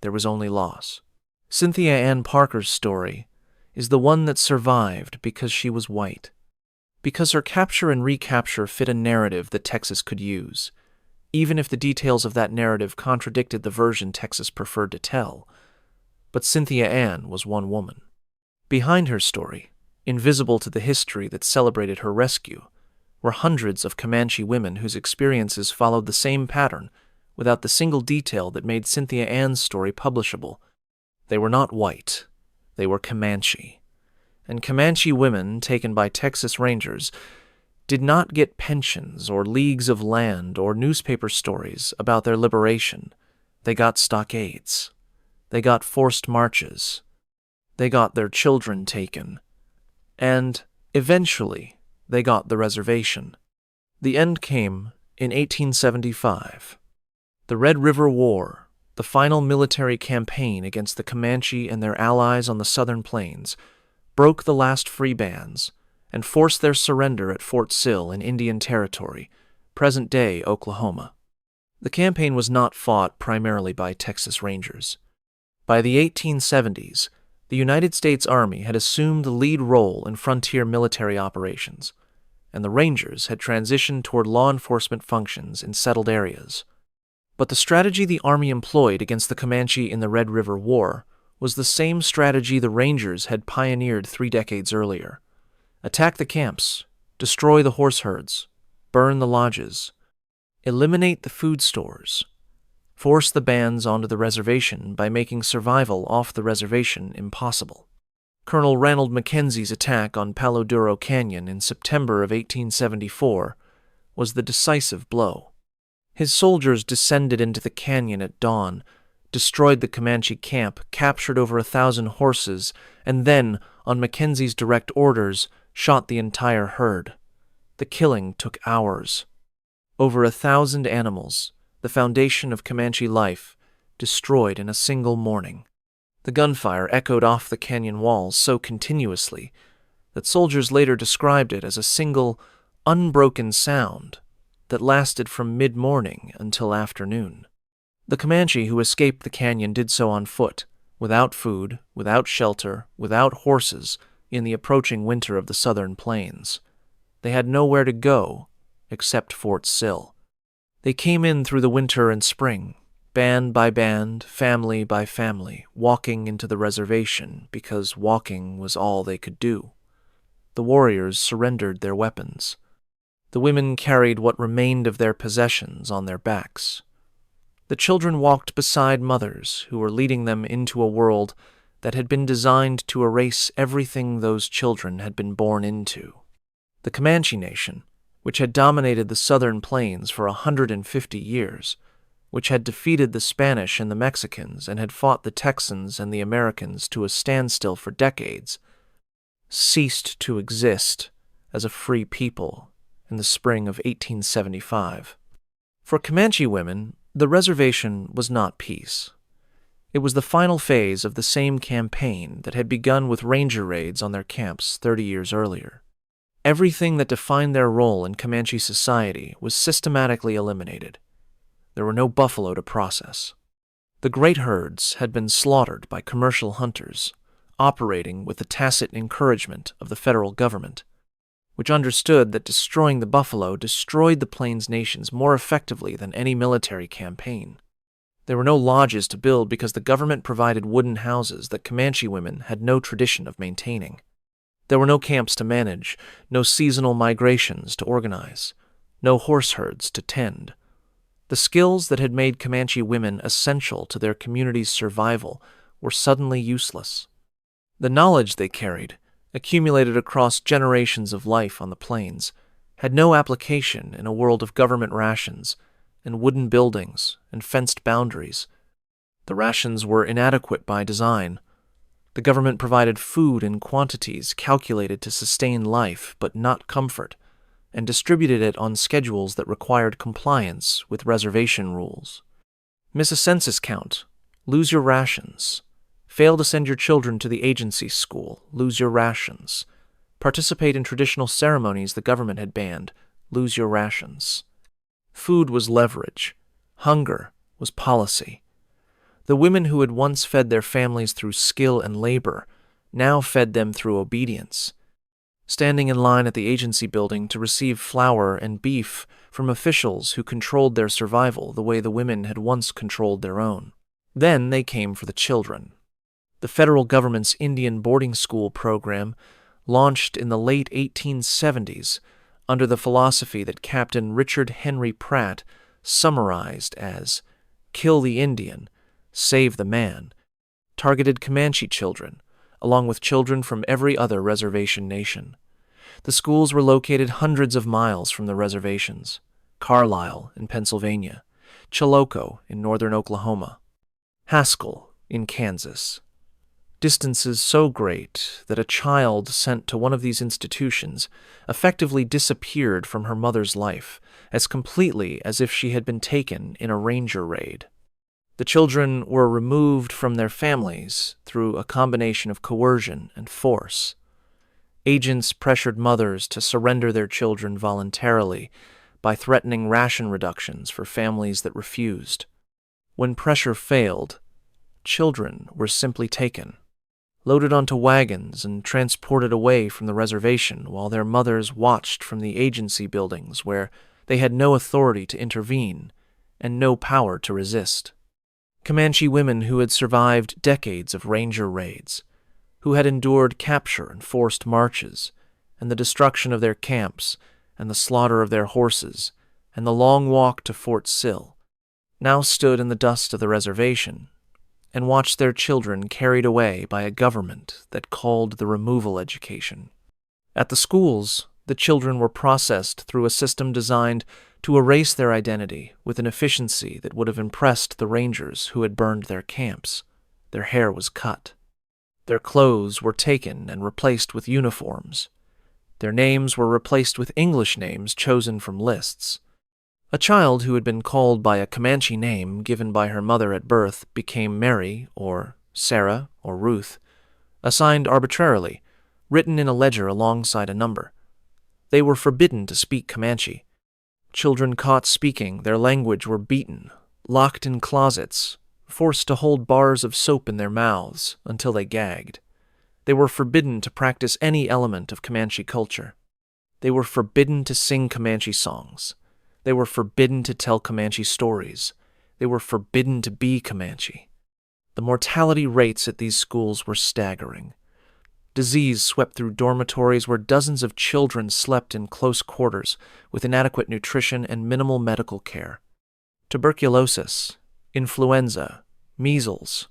there was only loss. Cynthia Ann Parker's story is the one that survived because she was white, because her capture and recapture fit a narrative that Texas could use, even if the details of that narrative contradicted the version Texas preferred to tell. But Cynthia Ann was one woman. Behind her story, invisible to the history that celebrated her rescue, were hundreds of Comanche women whose experiences followed the same pattern without the single detail that made Cynthia Ann's story publishable. They were not white. They were Comanche. and Comanche women taken by Texas Rangers did not get pensions or leagues of land or newspaper stories about their liberation. They got stockades. They got forced marches. They got their children taken. And, eventually, they got the reservation. The end came in 1875. The Red River War, the final military campaign against the Comanche and their allies on the southern plains, broke the last free bands and forced their surrender at Fort Sill in Indian Territory, present-day Oklahoma. The campaign was not fought primarily by Texas Rangers. By the 1870s, the United States Army had assumed the lead role in frontier military operations, and the Rangers had transitioned toward law enforcement functions in settled areas. But the strategy the Army employed against the Comanche in the Red River War was the same strategy the Rangers had pioneered 3 decades earlier. Attack the camps, destroy the horse herds, burn the lodges, eliminate the food stores, force the bands onto the reservation by making survival off the reservation impossible. Colonel Ranald Mackenzie's attack on Palo Duro Canyon in September of 1874 was the decisive blow. His soldiers descended into the canyon at dawn, destroyed the Comanche camp, captured over 1,000 horses, and then, on Mackenzie's direct orders, shot the entire herd. The killing took hours. Over 1,000 animals, the foundation of Comanche life, destroyed in a single morning. The gunfire echoed off the canyon walls so continuously that soldiers later described it as a single, unbroken sound that lasted from mid-morning until afternoon. The Comanche who escaped the canyon did so on foot, without food, without shelter, without horses, in the approaching winter of the southern plains. They had nowhere to go except Fort Sill. They came in through the winter and spring, band by band, family by family, walking into the reservation because walking was all they could do. The warriors surrendered their weapons. The women carried what remained of their possessions on their backs. The children walked beside mothers who were leading them into a world that had been designed to erase everything those children had been born into. The Comanche Nation, which had dominated the southern plains for 150 years, which had defeated the Spanish and the Mexicans and had fought the Texans and the Americans to a standstill for decades, ceased to exist as a free people in the spring of 1875. For Comanche women, the reservation was not peace. It was the final phase of the same campaign that had begun with ranger raids on their camps 30 years earlier. Everything that defined their role in Comanche society was systematically eliminated. There were no buffalo to process. The great herds had been slaughtered by commercial hunters, operating with the tacit encouragement of the federal government, which understood that destroying the buffalo destroyed the Plains nations more effectively than any military campaign. There were no lodges to build because the government provided wooden houses that Comanche women had no tradition of maintaining. There were no camps to manage, no seasonal migrations to organize, no horse herds to tend. The skills that had made Comanche women essential to their community's survival were suddenly useless. The knowledge they carried, accumulated across generations of life on the plains, had no application in a world of government rations and wooden buildings and fenced boundaries. The rations were inadequate by design. The government provided food in quantities calculated to sustain life but not comfort, and distributed it on schedules that required compliance with reservation rules. Miss a census count, lose your rations. Fail to send your children to the agency school, lose your rations. Participate in traditional ceremonies the government had banned, lose your rations. Food was leverage. Hunger was policy. The women who had once fed their families through skill and labor now fed them through obedience, standing in line at the agency building to receive flour and beef from officials who controlled their survival the way the women had once controlled their own. Then they came for the children. The federal government's Indian boarding school program, launched in the late 1870s under the philosophy that Captain Richard Henry Pratt summarized as "kill the Indian, save the man," targeted Comanche children, along with children from every other reservation nation. The schools were located hundreds of miles from the reservations: Carlisle in Pennsylvania, Chilocco in northern Oklahoma, Haskell in Kansas. Distances so great that a child sent to one of these institutions effectively disappeared from her mother's life as completely as if she had been taken in a ranger raid. The children were removed from their families through a combination of coercion and force. Agents pressured mothers to surrender their children voluntarily by threatening ration reductions for families that refused. When pressure failed, children were simply taken, loaded onto wagons and transported away from the reservation while their mothers watched from the agency buildings where they had no authority to intervene and no power to resist. Comanche women who had survived decades of ranger raids, who had endured capture and forced marches, and the destruction of their camps, and the slaughter of their horses, and the long walk to Fort Sill, now stood in the dust of the reservation and watched their children carried away by a government that called the removal education. At the schools, the children were processed through a system designed to erase their identity with an efficiency that would have impressed the rangers who had burned their camps. Their hair was cut. Their clothes were taken and replaced with uniforms. Their names were replaced with English names chosen from lists. A child who had been called by a Comanche name given by her mother at birth became Mary, or Sarah, or Ruth, assigned arbitrarily, written in a ledger alongside a number. They were forbidden to speak Comanche. Children caught speaking their language were beaten, locked in closets, forced to hold bars of soap in their mouths until they gagged. They were forbidden to practice any element of Comanche culture. They were forbidden to sing Comanche songs. They were forbidden to tell Comanche stories. They were forbidden to be Comanche. The mortality rates at these schools were staggering. Disease swept through dormitories where dozens of children slept in close quarters with inadequate nutrition and minimal medical care. Tuberculosis, influenza, measles,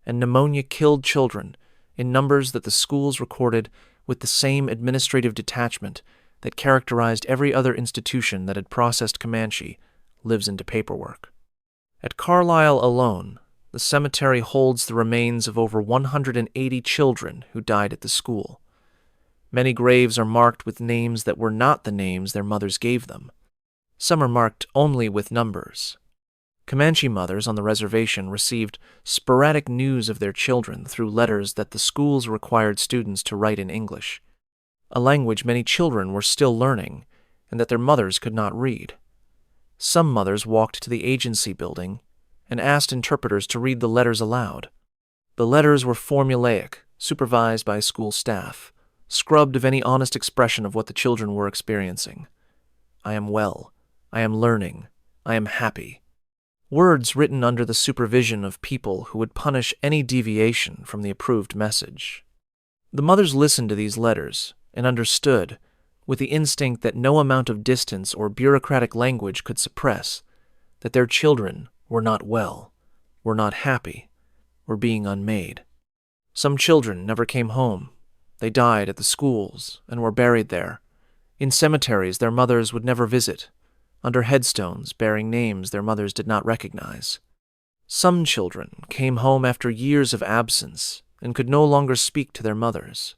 and pneumonia killed children in numbers that the schools recorded with the same administrative detachment that characterized every other institution that had processed Comanche lives into paperwork. At Carlisle alone, the cemetery holds the remains of over 180 children who died at the school. Many graves are marked with names that were not the names their mothers gave them. Some are marked only with numbers. Comanche mothers on the reservation received sporadic news of their children through letters that the schools required students to write in English, a language many children were still learning and that their mothers could not read. Some mothers walked to the agency building and asked interpreters to read the letters aloud. The letters were formulaic, supervised by school staff, scrubbed of any honest expression of what the children were experiencing. I am well. I am learning. I am happy. Words written under the supervision of people who would punish any deviation from the approved message. The mothers listened to these letters and understood, with the instinct that no amount of distance or bureaucratic language could suppress, that their children were not well, were not happy, were being unmade. Some children never came home. They died at the schools and were buried there. In cemeteries their mothers would never visit, under headstones bearing names their mothers did not recognize. Some children came home after years of absence and could no longer speak to their mothers.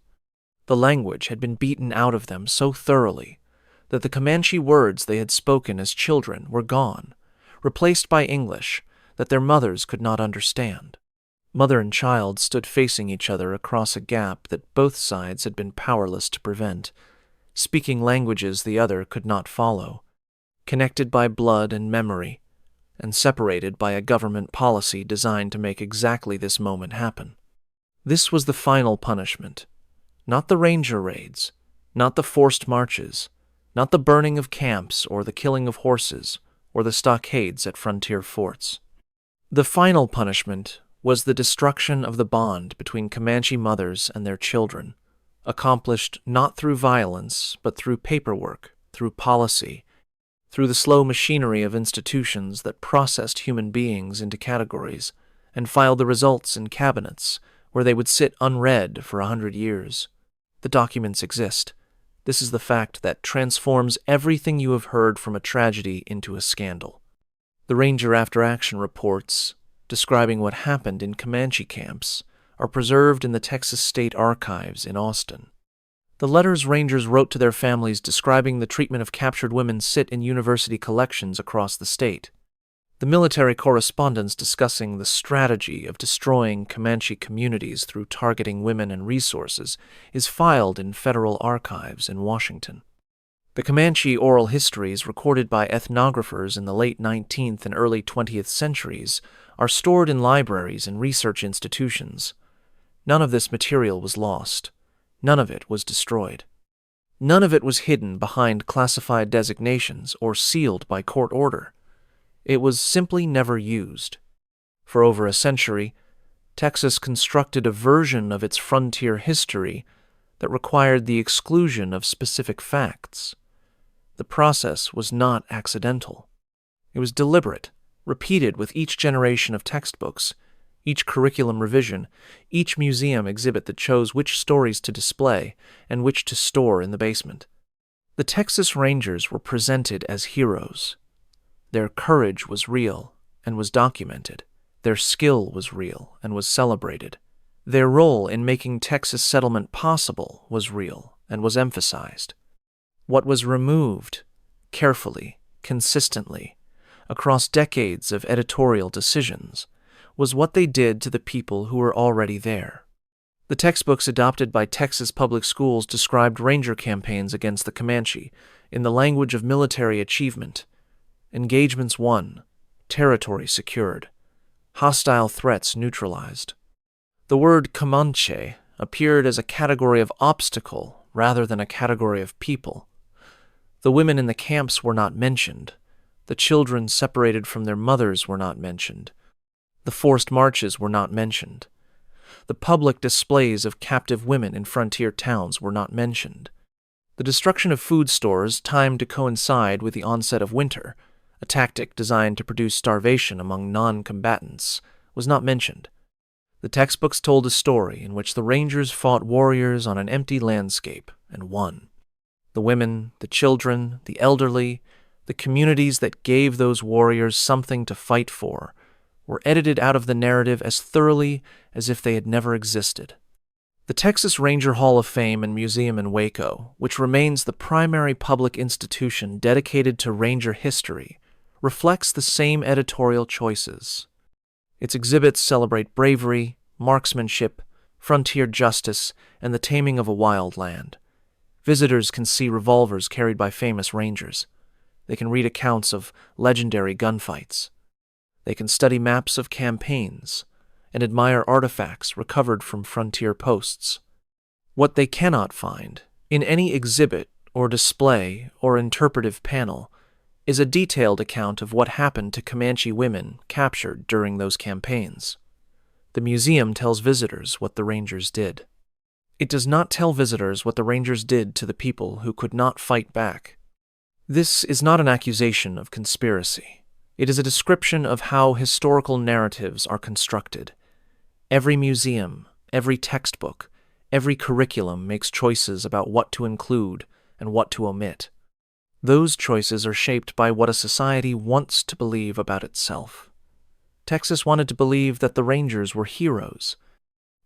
The language had been beaten out of them so thoroughly that the Comanche words they had spoken as children were gone, replaced by English that their mothers could not understand. Mother and child stood facing each other across a gap that both sides had been powerless to prevent, speaking languages the other could not follow, connected by blood and memory, and separated by a government policy designed to make exactly this moment happen. This was the final punishment. Not the ranger raids, not the forced marches, not the burning of camps or the killing of horses or the stockades at frontier forts. The final punishment was the destruction of the bond between Comanche mothers and their children, accomplished not through violence but through paperwork, through policy, through the slow machinery of institutions that processed human beings into categories and filed the results in cabinets where they would sit unread for 100 years. The documents exist. This is the fact that transforms everything you have heard from a tragedy into a scandal. The Ranger after-action reports describing what happened in Comanche camps are preserved in the Texas State Archives in Austin. The letters Rangers wrote to their families describing the treatment of captured women sit in university collections across the state. The military correspondence discussing the strategy of destroying Comanche communities through targeting women and resources is filed in federal archives in Washington. The Comanche oral histories recorded by ethnographers in the late 19th and early 20th centuries are stored in libraries and research institutions. None of this material was lost. None of it was destroyed. None of it was hidden behind classified designations or sealed by court order. It was simply never used. For over a century, Texas constructed a version of its frontier history that required the exclusion of specific facts. The process was not accidental. It was deliberate, repeated with each generation of textbooks, each curriculum revision, each museum exhibit that chose which stories to display and which to store in the basement. The Texas Rangers were presented as heroes. Their courage was real and was documented. Their skill was real and was celebrated. Their role in making Texas settlement possible was real and was emphasized. What was removed, carefully, consistently, across decades of editorial decisions, was what they did to the people who were already there. The textbooks adopted by Texas public schools described Ranger campaigns against the Comanche in the language of military achievement. Engagements won, territory secured, hostile threats neutralized. The word Comanche appeared as a category of obstacle rather than a category of people. The women in the camps were not mentioned. The children separated from their mothers were not mentioned. The forced marches were not mentioned. The public displays of captive women in frontier towns were not mentioned. The destruction of food stores timed to coincide with the onset of winter, a tactic designed to produce starvation among non-combatants, was not mentioned. The textbooks told a story in which the Rangers fought warriors on an empty landscape and won. The women, the children, the elderly, the communities that gave those warriors something to fight for, were edited out of the narrative as thoroughly as if they had never existed. The Texas Ranger Hall of Fame and Museum in Waco, which remains the primary public institution dedicated to Ranger history, reflects the same editorial choices. Its exhibits celebrate bravery, marksmanship, frontier justice, and the taming of a wild land. Visitors can see revolvers carried by famous Rangers. They can read accounts of legendary gunfights. They can study maps of campaigns and admire artifacts recovered from frontier posts. What they cannot find in any exhibit or display or interpretive panel is a detailed account of what happened to Comanche women captured during those campaigns. The museum tells visitors what the Rangers did. It does not tell visitors what the Rangers did to the people who could not fight back. This is not an accusation of conspiracy. It is a description of how historical narratives are constructed. Every museum, every textbook, every curriculum makes choices about what to include and what to omit. Those choices are shaped by what a society wants to believe about itself. Texas wanted to believe that the Rangers were heroes.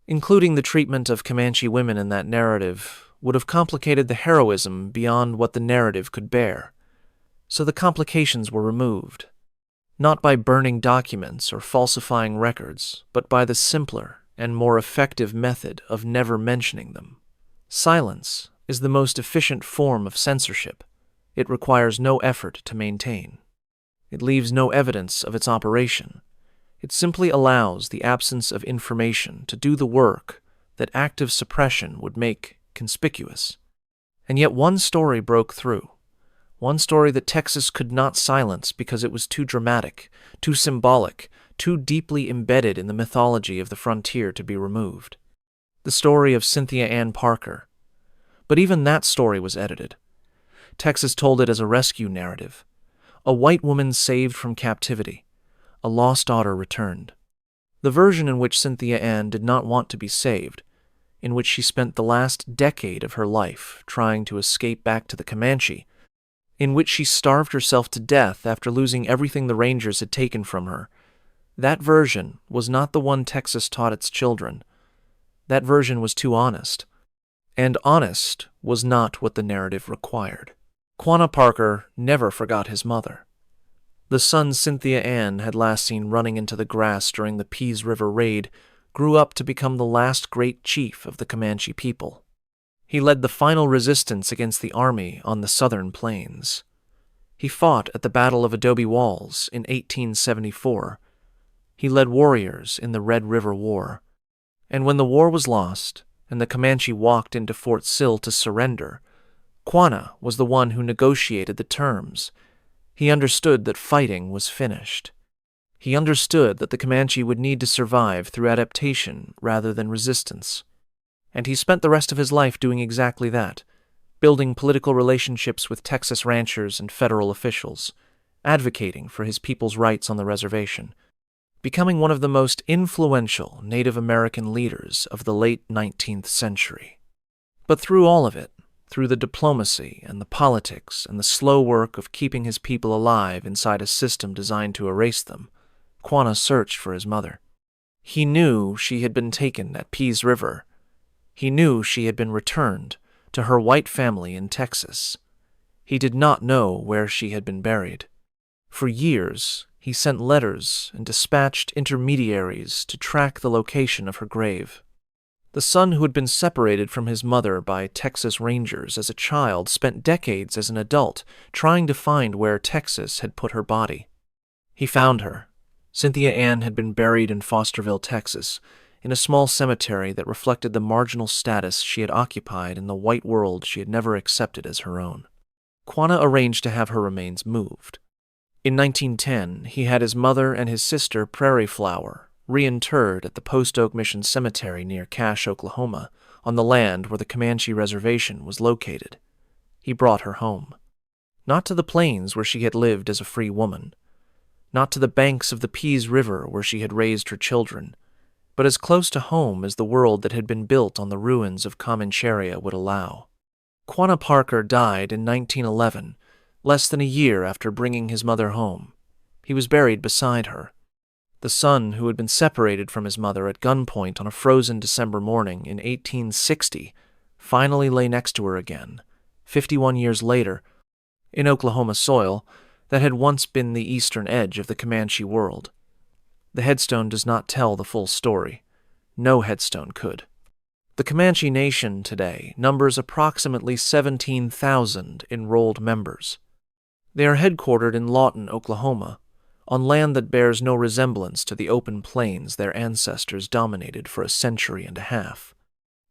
Including the treatment of Comanche women in that narrative would have complicated the heroism beyond what the narrative could bear. So the complications were removed. Not by burning documents or falsifying records, but by the simpler and more effective method of never mentioning them. Silence is the most efficient form of censorship. It requires no effort to maintain. It leaves no evidence of its operation. It simply allows the absence of information to do the work that active suppression would make conspicuous. And yet one story broke through. One story that Texas could not silence because it was too dramatic, too symbolic, too deeply embedded in the mythology of the frontier to be removed. The story of Cynthia Ann Parker. But even that story was edited. Texas told it as a rescue narrative. A white woman saved from captivity. A lost daughter returned. The version in which Cynthia Ann did not want to be saved, in which she spent the last decade of her life trying to escape back to the Comanche, in which she starved herself to death after losing everything the Rangers had taken from her. That version was not the one Texas taught its children. That version was too honest. And honest was not what the narrative required. Quanah Parker never forgot his mother. The son Cynthia Ann had last seen running into the grass during the Pease River raid grew up to become the last great chief of the Comanche people. He led the final resistance against the army on the southern plains. He fought at the Battle of Adobe Walls in 1874. He led warriors in the Red River War. And when the war was lost, and the Comanche walked into Fort Sill to surrender, Quanah was the one who negotiated the terms. He understood that fighting was finished. He understood that the Comanche would need to survive through adaptation rather than resistance. And he spent the rest of his life doing exactly that, building political relationships with Texas ranchers and federal officials, advocating for his people's rights on the reservation, becoming one of the most influential Native American leaders of the late 19th century. But through all of it, through the diplomacy and the politics and the slow work of keeping his people alive inside a system designed to erase them, Quanah searched for his mother. He knew she had been taken at Pease River. He knew she had been returned to her white family in Texas. He did not know where she had been buried. For years, he sent letters and dispatched intermediaries to track the location of her grave. The son who had been separated from his mother by Texas Rangers as a child spent decades as an adult trying to find where Texas had put her body. He found her. Cynthia Ann had been buried in Fosterville, Texas, in a small cemetery that reflected the marginal status she had occupied in the white world she had never accepted as her own. Quanah arranged to have her remains moved. In 1910, he had his mother and his sister, Prairie Flower, reinterred at the Post Oak Mission Cemetery near Cache, Oklahoma, on the land where the Comanche Reservation was located. He brought her home. Not to the plains where she had lived as a free woman, not to the banks of the Pease River where she had raised her children, but as close to home as the world that had been built on the ruins of Comanche would allow. Quanah Parker died in 1911, less than a year after bringing his mother home. He was buried beside her. The son who had been separated from his mother at gunpoint on a frozen December morning in 1860 finally lay next to her again, 51 years later, in Oklahoma soil that had once been the eastern edge of the Comanche world. The headstone does not tell the full story. No headstone could. The Comanche Nation today numbers approximately 17,000 enrolled members. They are headquartered in Lawton, Oklahoma, on land that bears no resemblance to the open plains their ancestors dominated for a century and a half.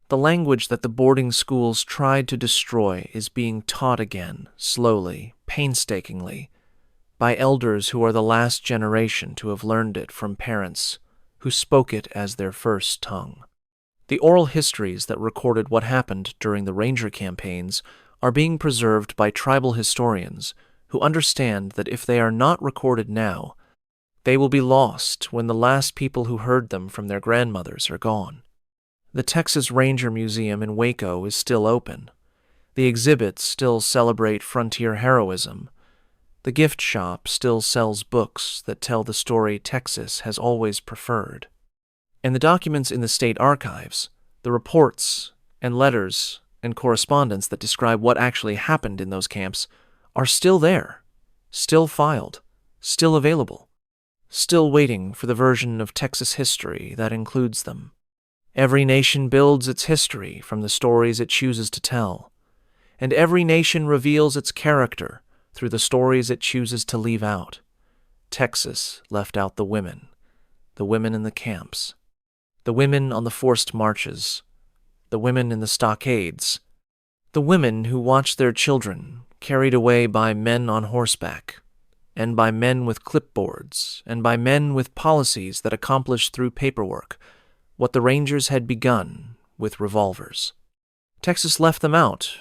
The language that the boarding schools tried to destroy is being taught again, slowly, painstakingly, by elders who are the last generation to have learned it from parents who spoke it as their first tongue. The oral histories that recorded what happened during the Ranger campaigns are being preserved by tribal historians who understand that if they are not recorded now, they will be lost when the last people who heard them from their grandmothers are gone. The Texas Ranger Museum in Waco is still open. The exhibits still celebrate frontier heroism. The gift shop still sells books that tell the story Texas has always preferred. And the documents in the state archives, the reports and letters and correspondence that describe what actually happened in those camps, are still there, still filed, still available, still waiting for the version of Texas history that includes them. Every nation builds its history from the stories it chooses to tell, and every nation reveals its character through the stories it chooses to leave out. Texas left out the women in the camps, the women on the forced marches, the women in the stockades, the women who watched their children carried away by men on horseback, and by men with clipboards, and by men with policies that accomplished through paperwork what the Rangers had begun with revolvers. Texas left them out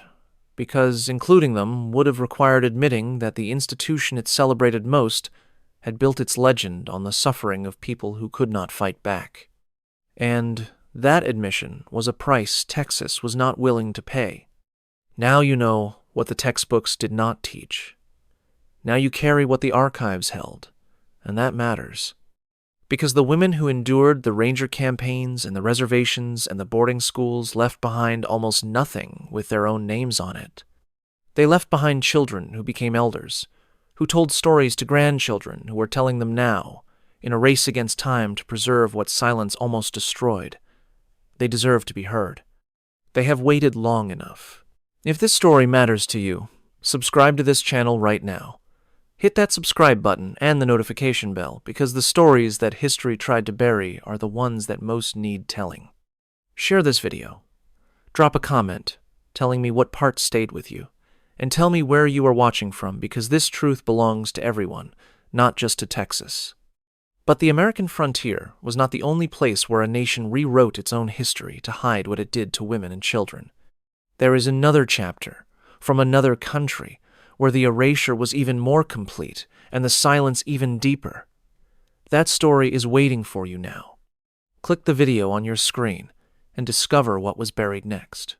because including them would have required admitting that the institution it celebrated most had built its legend on the suffering of people who could not fight back. And that admission was a price Texas was not willing to pay. Now you know what the textbooks did not teach. Now you carry what the archives held, and that matters. Because the women who endured the ranger campaigns and the reservations and the boarding schools left behind almost nothing with their own names on it. They left behind children who became elders, who told stories to grandchildren who were telling them now, in a race against time to preserve what silence almost destroyed. They deserve to be heard. They have waited long enough. If this story matters to you, subscribe to this channel right now. Hit that subscribe button and the notification bell, because the stories that history tried to bury are the ones that most need telling. Share this video. Drop a comment telling me what part stayed with you, and tell me where you are watching from, because this truth belongs to everyone, not just to Texas. But the American frontier was not the only place where a nation rewrote its own history to hide what it did to women and children. There is another chapter, from another country, where the erasure was even more complete and the silence even deeper. That story is waiting for you now. Click the video on your screen and discover what was buried next.